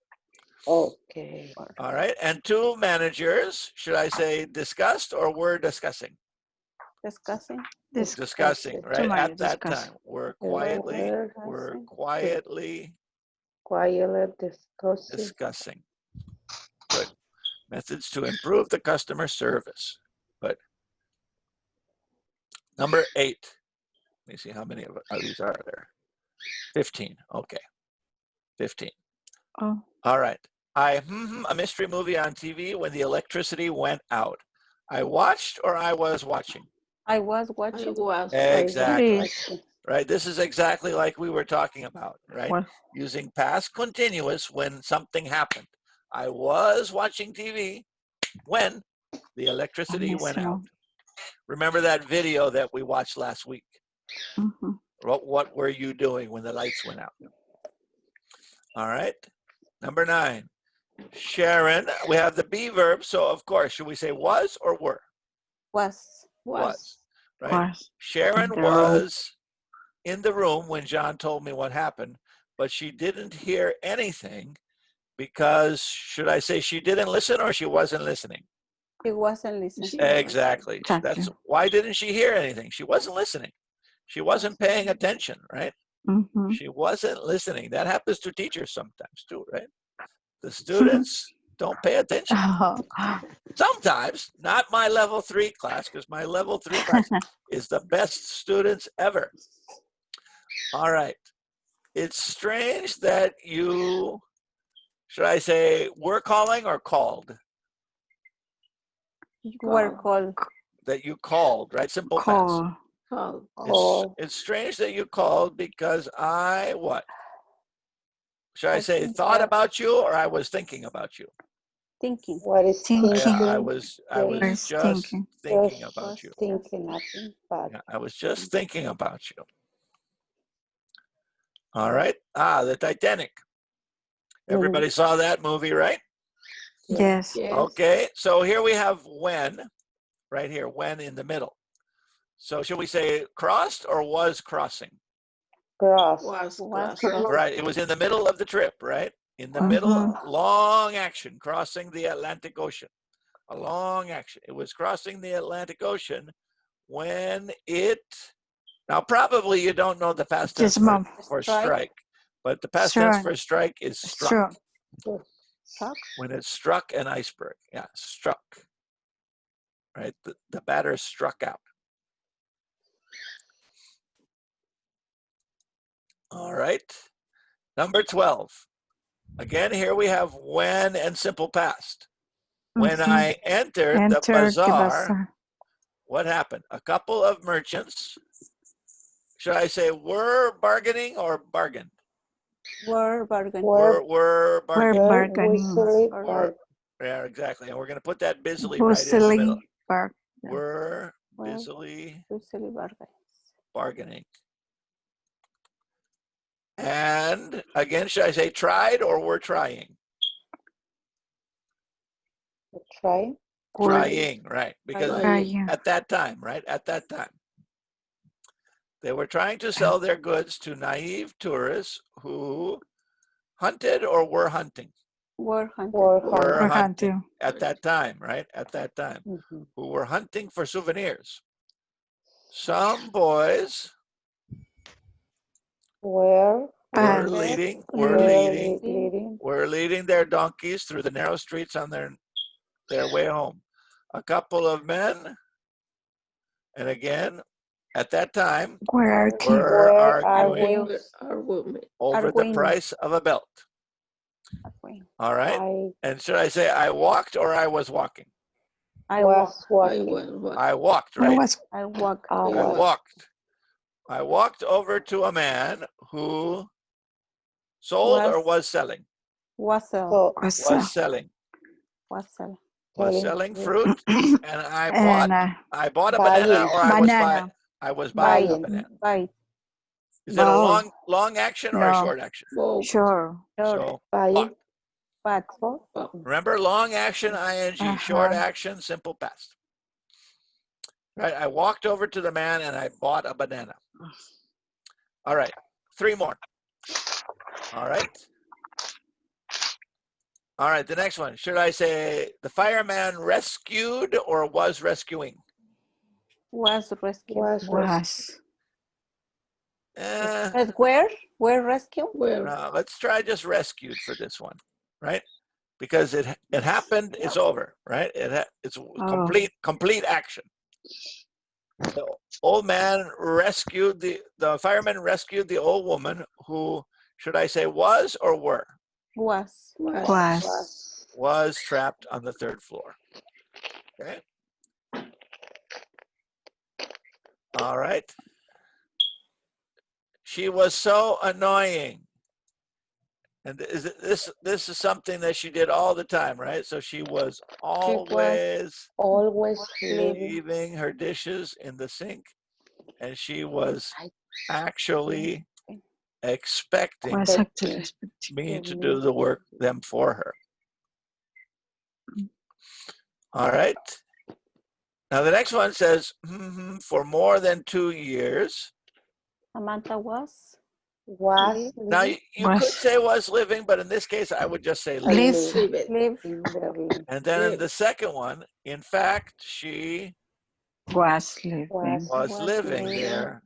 Speaker 12: Okay.
Speaker 1: All right. And 2 managers, should I say discussed or were discussing? Discussing, right? At that time. We're quietly discussing. Good. Methods to improve the customer service. Good. Number 8. Let me see how many of these are there. 15. Okay. 15.
Speaker 3: Oh.
Speaker 1: All right. A mystery movie on TV when the electricity went out. I watched or I was watching?
Speaker 4: I was
Speaker 7: I
Speaker 4: watching.
Speaker 7: was.
Speaker 1: Exactly.
Speaker 3: Please.
Speaker 1: Right. This is exactly like we were talking about, right?
Speaker 3: Well,
Speaker 1: Using past continuous when something happened. I was watching TV when the electricity went out.
Speaker 3: buenísimo.
Speaker 1: Remember that video that we watched last week?
Speaker 3: Ujú.
Speaker 1: What were you doing when the lights went out? All right. Number 9. Sharon, we have the be verb. So, of course, should we say was or were?
Speaker 4: Was.
Speaker 1: Was. Right.
Speaker 3: Was
Speaker 1: Sharon
Speaker 3: in the room.
Speaker 1: was in the room when John told me what happened, but she didn't hear anything because, should I say she didn't listen or she wasn't listening?
Speaker 4: She wasn't listening.
Speaker 7: She wasn't.
Speaker 1: Exactly. That's
Speaker 3: Exactly.
Speaker 1: why didn't she hear anything? She wasn't listening. She wasn't paying attention, right?
Speaker 3: Ujú.
Speaker 1: She wasn't listening. That happens to teachers sometimes too, right? The students don't pay attention.
Speaker 3: Oh.
Speaker 1: Sometimes, not my level 3 class, because my level 3 class is the best students ever. All right. It's strange that you, should I say, were calling or called?
Speaker 4: Were called.
Speaker 1: That you called, right? Simple past.
Speaker 3: Call.
Speaker 12: Call.
Speaker 1: It's strange that you called because I, what? Should I
Speaker 4: I
Speaker 1: say
Speaker 4: think
Speaker 1: thought
Speaker 4: that-
Speaker 1: about you or I was thinking about you?
Speaker 4: Thinking.
Speaker 12: What is
Speaker 3: Thinking.
Speaker 12: thinking?
Speaker 1: I was
Speaker 3: Was
Speaker 1: just
Speaker 3: thinking.
Speaker 1: thinking
Speaker 12: Just
Speaker 1: about you.
Speaker 12: thinking nothing, but
Speaker 1: Yeah, I was just thinking about you. All right. The Titanic. Everybody saw that movie, right?
Speaker 3: Yes.
Speaker 7: Yes.
Speaker 1: Okay. So here we have when, right here, when in the middle. So should we say crossed or was crossing?
Speaker 12: cross.
Speaker 7: Was.
Speaker 1: Right. It was in the middle of the trip, right? In the
Speaker 3: Mhm.
Speaker 1: middle, long action, crossing the Atlantic Ocean. A long action. It was crossing the Atlantic Ocean when it, now probably you don't know the past tense
Speaker 3: Just a moment.
Speaker 1: for
Speaker 4: Strike.
Speaker 1: strike, but the past tense
Speaker 3: Struck.
Speaker 1: for strike is struck.
Speaker 3: Struck.
Speaker 4: Struck.
Speaker 1: When it struck an iceberg. Yeah, struck. Right? The batter struck out. All right. Number 12. Again, here we have when and simple past. When
Speaker 3: Mhm.
Speaker 1: I entered the
Speaker 3: Entered the
Speaker 1: bazaar,
Speaker 3: bazaar.
Speaker 1: what happened? A couple of merchants, should I say were bargaining or bargained?
Speaker 4: Were bargaining.
Speaker 12: Were
Speaker 1: Were bargaining.
Speaker 3: bargaining.
Speaker 1: Were, yeah, exactly. And we're going to put that busily right in the
Speaker 3: Busily
Speaker 1: middle.
Speaker 3: bar-
Speaker 1: Were
Speaker 4: Well,
Speaker 1: busily
Speaker 4: Busily bargaining.
Speaker 1: bargaining. And again, should I say tried or were trying?
Speaker 12: try.
Speaker 1: Trying, right? Because
Speaker 3: Trying.
Speaker 1: at that time, right? At that time, they were trying to sell their goods to naive tourists who hunted or were hunting.
Speaker 4: Were hunting.
Speaker 12: Were
Speaker 1: Were
Speaker 3: Or
Speaker 1: hunting
Speaker 3: hunting.
Speaker 1: at that time, right? At that time,
Speaker 12: Mhm.
Speaker 1: who were hunting for souvenirs. Some boys
Speaker 12: Were
Speaker 3: Pass.
Speaker 1: were
Speaker 12: leading
Speaker 1: leading their donkeys through the narrow streets on their way home. A couple of men, and again, at that time,
Speaker 3: Where
Speaker 1: were
Speaker 12: Were
Speaker 1: arguing
Speaker 7: Argument.
Speaker 1: over the
Speaker 4: Arguing.
Speaker 1: price of a belt.
Speaker 4: Arguing.
Speaker 1: All right.
Speaker 12: I
Speaker 1: And should I say I walked or I was walking?
Speaker 4: I
Speaker 12: was
Speaker 4: walk.
Speaker 7: I
Speaker 12: walking.
Speaker 7: was.
Speaker 1: I walked,
Speaker 3: I
Speaker 1: right?
Speaker 3: was
Speaker 4: I walk.
Speaker 12: I
Speaker 1: I
Speaker 12: was
Speaker 1: walked. I walked over to a man who sold or was selling.
Speaker 4: Was
Speaker 12: so
Speaker 3: was
Speaker 1: Was selling.
Speaker 4: Was selling.
Speaker 1: Was selling fruit, and I
Speaker 3: and
Speaker 1: bought a banana, or
Speaker 3: banana.
Speaker 1: I was buying a
Speaker 12: Buying.
Speaker 1: banana.
Speaker 4: Buy.
Speaker 1: Is it a
Speaker 3: Both.
Speaker 1: long action or a
Speaker 3: No.
Speaker 1: short action?
Speaker 7: Both.
Speaker 3: Sure.
Speaker 1: So
Speaker 12: buying.
Speaker 4: But.
Speaker 1: remember, long action, ing, short action, simple past. Right. I walked over to the man and I bought a banana. All right. 3 more. All right. All right. The next one. Should I say the fireman rescued or was rescuing?
Speaker 4: Was rescued.
Speaker 3: Was.
Speaker 4: But where? Where rescue?
Speaker 7: Where?
Speaker 1: Let's try just rescued for this one, right? Because it happened, it's over, right? It's complete action. The old man rescued the fireman rescued the old woman who, should I say, was or were?
Speaker 4: Was.
Speaker 1: Was trapped on the 3rd floor. Okay. All right. She was so annoying. And this is something that she did all the time, right? So she was always leaving her dishes in the sink, and she was actually expecting
Speaker 3: Was actually expecting.
Speaker 1: me to do the work them for her. All right. Now the next one says, for more than 2 years.
Speaker 4: Samantha was.
Speaker 1: Now you could say was living, but in this case, I would just say
Speaker 3: Live.
Speaker 1: live. And then in the second one, in fact, she
Speaker 3: Was living.
Speaker 1: was living there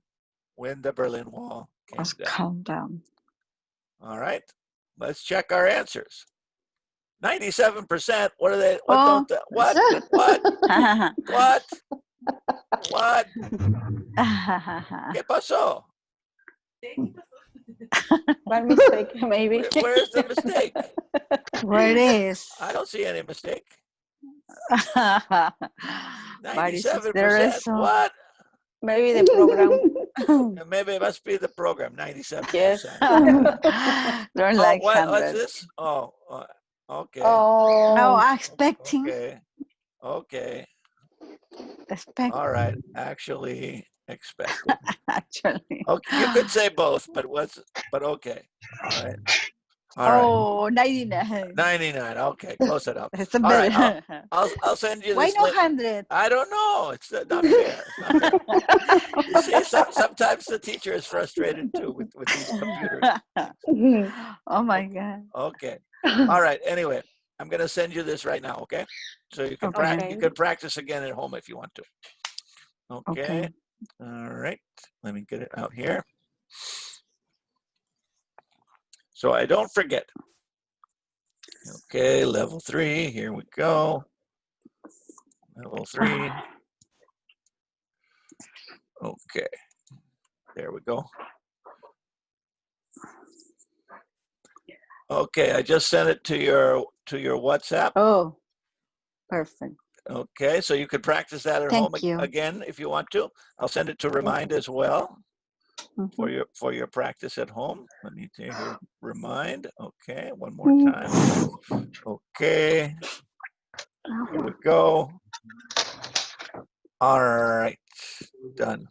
Speaker 1: when the Berlin Wall came
Speaker 3: Was
Speaker 1: down.
Speaker 3: countdown.
Speaker 1: All right, let's check our answers. 97%. What are they? What don't they, what? What? What? ¿Qué pasó?
Speaker 4: One mistake, maybe.
Speaker 1: Where's the mistake?
Speaker 3: Where it is?
Speaker 1: I don't see any mistake.
Speaker 3: But it's
Speaker 1: 97%. What?
Speaker 4: Maybe the program.
Speaker 1: Maybe it must be the program. 97%.
Speaker 4: Yes.
Speaker 3: Don't like
Speaker 1: what's
Speaker 3: 100.
Speaker 1: this? Oh, okay.
Speaker 3: No, expecting.
Speaker 1: Okay. Okay.
Speaker 3: Expect.
Speaker 1: All right. Actually, expected.
Speaker 3: Actually.
Speaker 1: Okay. You could say both, but okay. All right. All right.
Speaker 3: 99.
Speaker 1: 99. Okay, close it up.
Speaker 3: It's
Speaker 1: All
Speaker 3: better.
Speaker 1: right. I'll send you
Speaker 3: Why
Speaker 1: this.
Speaker 3: no 100?
Speaker 1: I don't know. It's not fair. It's not fair. You see, sometimes the teacher is frustrated too with these computers.
Speaker 3: Oh my God.
Speaker 1: Okay. All right. Anyway, I'm going to send you this right now. Okay. So you can you can practice again at home if you want to. Okay. All right. Let me get it out here. So I don't forget. Okay, level 3. Here we go. Level 3. Okay. There we go. Okay, I just sent it to your WhatsApp.
Speaker 3: Oh, perfect.
Speaker 1: Okay, so you could practice that at home again if you want to. I'll send it to Remind as well for your practice at home. Let me take here. Remind. Okay, one more time. Okay. Here we go. All right, done.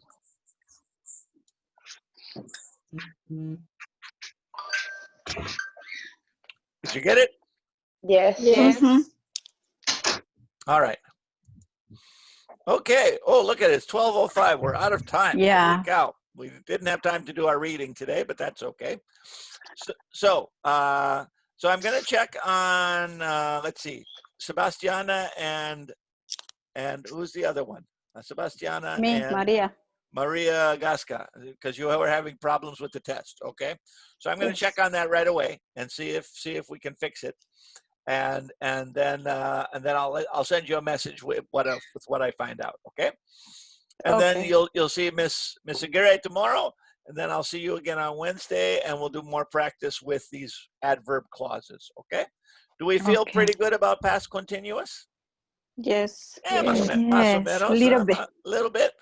Speaker 1: Did you get it?
Speaker 12: Yes.
Speaker 7: Yes.
Speaker 1: All right. Okay. Oh, look at it. It's 12:05. We're out of time.
Speaker 3: Yeah.
Speaker 1: Look out. We didn't have time to do our reading today, but that's okay. So I'm going to check on, let's see, Sebastiana and who's the other one? Sebastiana
Speaker 4: Me,
Speaker 1: and Maria Gasca, because you were having problems with the test. Okay. So I'm going to check on that right away and see if we can fix it. And then I'll send you a message with what I find out. Okay. And then you'll see Miss Aguirre tomorrow, and then I'll see you again on Wednesday, and we'll do more practice with these adverb clauses. Okay. Do we feel pretty good about past continuous?
Speaker 4: Yes.
Speaker 1: Yeah,
Speaker 3: Yes,
Speaker 1: a little bit.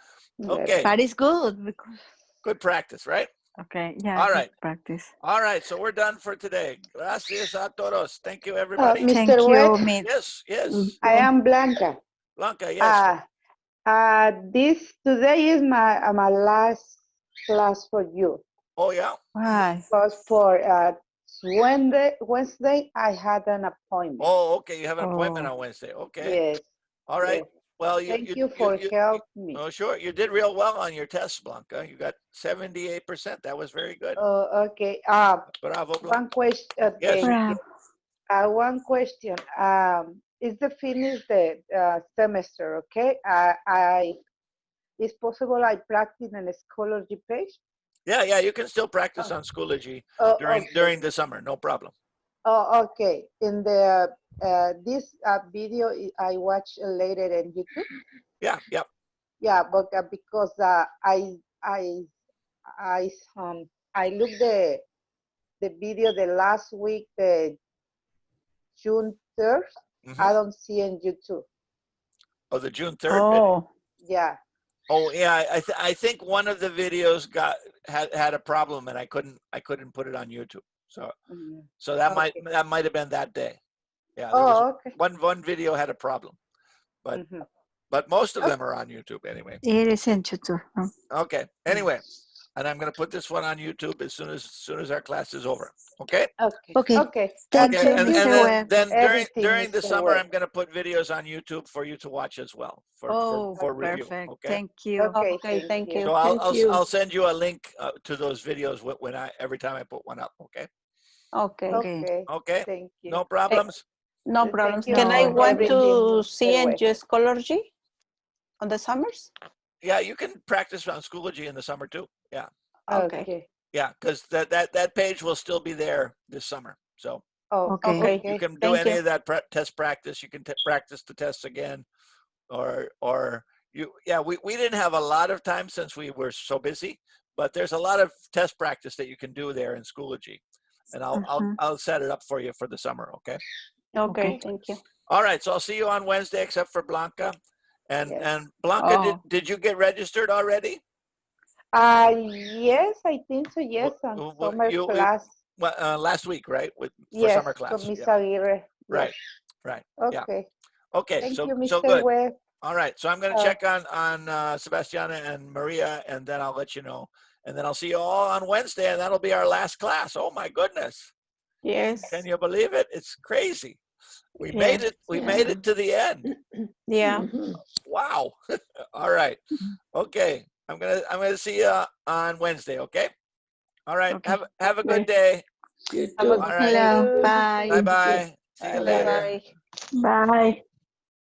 Speaker 1: Okay.
Speaker 3: But it's good because.
Speaker 1: Good practice, right?
Speaker 3: Okay. Yeah.
Speaker 1: All right.
Speaker 3: Practice.
Speaker 1: All right. So we're done for today. Gracias a todos. Thank you, everybody.
Speaker 12: Mr.
Speaker 3: Thank you,
Speaker 12: Webb,
Speaker 3: Mitch.
Speaker 1: Yes.
Speaker 12: I am Blanca.
Speaker 1: Blanca, yes.
Speaker 12: Today is my last class for you.
Speaker 1: Oh, yeah?
Speaker 3: Why?
Speaker 12: Because for Wednesday, I had an appointment.
Speaker 1: Oh, okay. You have an appointment on Wednesday. Okay.
Speaker 12: Yes.
Speaker 1: All right.
Speaker 12: Yes.
Speaker 1: Well,
Speaker 12: Thank you for helping me.
Speaker 1: Oh, sure. You did real well on your test, Blanca. You got 78%. That was very good.
Speaker 12: Oh, okay.
Speaker 1: Bravo, Blanca.
Speaker 12: One question.
Speaker 1: Yes.
Speaker 12: One question. Is the finish the semester? Okay. Is possible I practice in a Schoology page?
Speaker 1: Yeah. You can still practice on Schoology during the summer. No problem.
Speaker 12: Oh, okay. In the this video I watch later in YouTube.
Speaker 1: Yeah.
Speaker 12: Yeah, but because I looked the video the last week, the June 3rd. I don't see in YouTube.
Speaker 1: Oh, the June 3rd.
Speaker 3: Oh.
Speaker 12: Yeah.
Speaker 1: Oh yeah, I think one of the videos had a problem, and I couldn't put it on YouTube. So that
Speaker 12: Okay.
Speaker 1: might have been that day. Yeah, there was
Speaker 12: Oh, okay.
Speaker 1: one video had a problem, but but most of them are on YouTube anyway.
Speaker 3: It is in YouTube.
Speaker 1: Okay. Anyway, and I'm going to put this one on YouTube as soon as our class is over. Okay.
Speaker 12: Okay.
Speaker 3: Okay.
Speaker 12: Okay.
Speaker 3: Thank
Speaker 1: Okay.
Speaker 3: you,
Speaker 1: And
Speaker 3: Mr. Webb.
Speaker 1: then
Speaker 12: Everything,
Speaker 1: during the
Speaker 12: Mr.
Speaker 1: summer,
Speaker 12: Webb.
Speaker 1: I'm going to put videos on YouTube for you to watch as well
Speaker 3: Oh,
Speaker 1: for review.
Speaker 3: perfect.
Speaker 1: Okay.
Speaker 3: Thank you.
Speaker 12: Okay.
Speaker 4: Okay, thank you.
Speaker 1: So
Speaker 7: Thank you.
Speaker 1: I'll send you a link to those videos every time I put one up. Okay.
Speaker 4: Okay.
Speaker 3: Okay.
Speaker 12: Okay.
Speaker 1: Okay.
Speaker 12: Thank you.
Speaker 1: No problems.
Speaker 4: No
Speaker 12: Thank
Speaker 4: problems.
Speaker 12: you
Speaker 4: Can I
Speaker 3: for
Speaker 4: want
Speaker 12: everything,
Speaker 4: to
Speaker 12: Mr.
Speaker 4: see
Speaker 12: Webb.
Speaker 4: NG Scholargy on the summers?
Speaker 1: Yeah, you can practice on Schoology in the summer too. Yeah.
Speaker 4: Okay.
Speaker 12: Okay.
Speaker 1: Yeah, because that page will still be there this summer. So
Speaker 12: Oh,
Speaker 3: Okay.
Speaker 4: Okay.
Speaker 1: you can do
Speaker 4: Thank
Speaker 1: any
Speaker 4: you.
Speaker 1: of that test practice. You can practice the tests again, or we didn't have a lot of time since we were so busy, but there's a lot of test practice that you can do there in Schoology, and I'll set it up for you for the summer. Okay.
Speaker 4: Okay, thank you.
Speaker 1: All right. So I'll see you on Wednesday, except for Blanca, and
Speaker 12: yes.
Speaker 1: Blanca.
Speaker 3: Oh.
Speaker 1: Did you get registered already?
Speaker 12: Yes, I think so. Yes, on summer class.
Speaker 1: Last week, right? For
Speaker 12: Yes,
Speaker 1: summer
Speaker 12: from
Speaker 1: class.
Speaker 12: Miss
Speaker 1: Yeah.
Speaker 12: Aguirre.
Speaker 1: Right.
Speaker 12: Yes.
Speaker 1: Right. Yeah.
Speaker 12: Okay.
Speaker 1: Okay.
Speaker 12: Thank
Speaker 1: So
Speaker 12: you, Mr.
Speaker 1: so good.
Speaker 12: Webb.
Speaker 1: All right. So I'm going to check on Sebastiana and Maria, and then I'll let you know. And then I'll see you all on Wednesday, and that'll be our last class. Oh my goodness.
Speaker 4: Yes.
Speaker 1: Can you believe it? It's crazy. We
Speaker 4: Yes.
Speaker 1: made it. We made it to the end.
Speaker 4: Yeah.
Speaker 1: Wow. All right. Okay. I'm gonna see you on Wednesday. Okay. All right.
Speaker 3: Okay.
Speaker 1: Have a good day.
Speaker 7: You
Speaker 4: Have a
Speaker 7: too.
Speaker 1: All right.
Speaker 3: Hello.
Speaker 4: good-
Speaker 3: Bye.
Speaker 1: Bye bye. See you later.
Speaker 4: Bye-bye.
Speaker 7: Bye.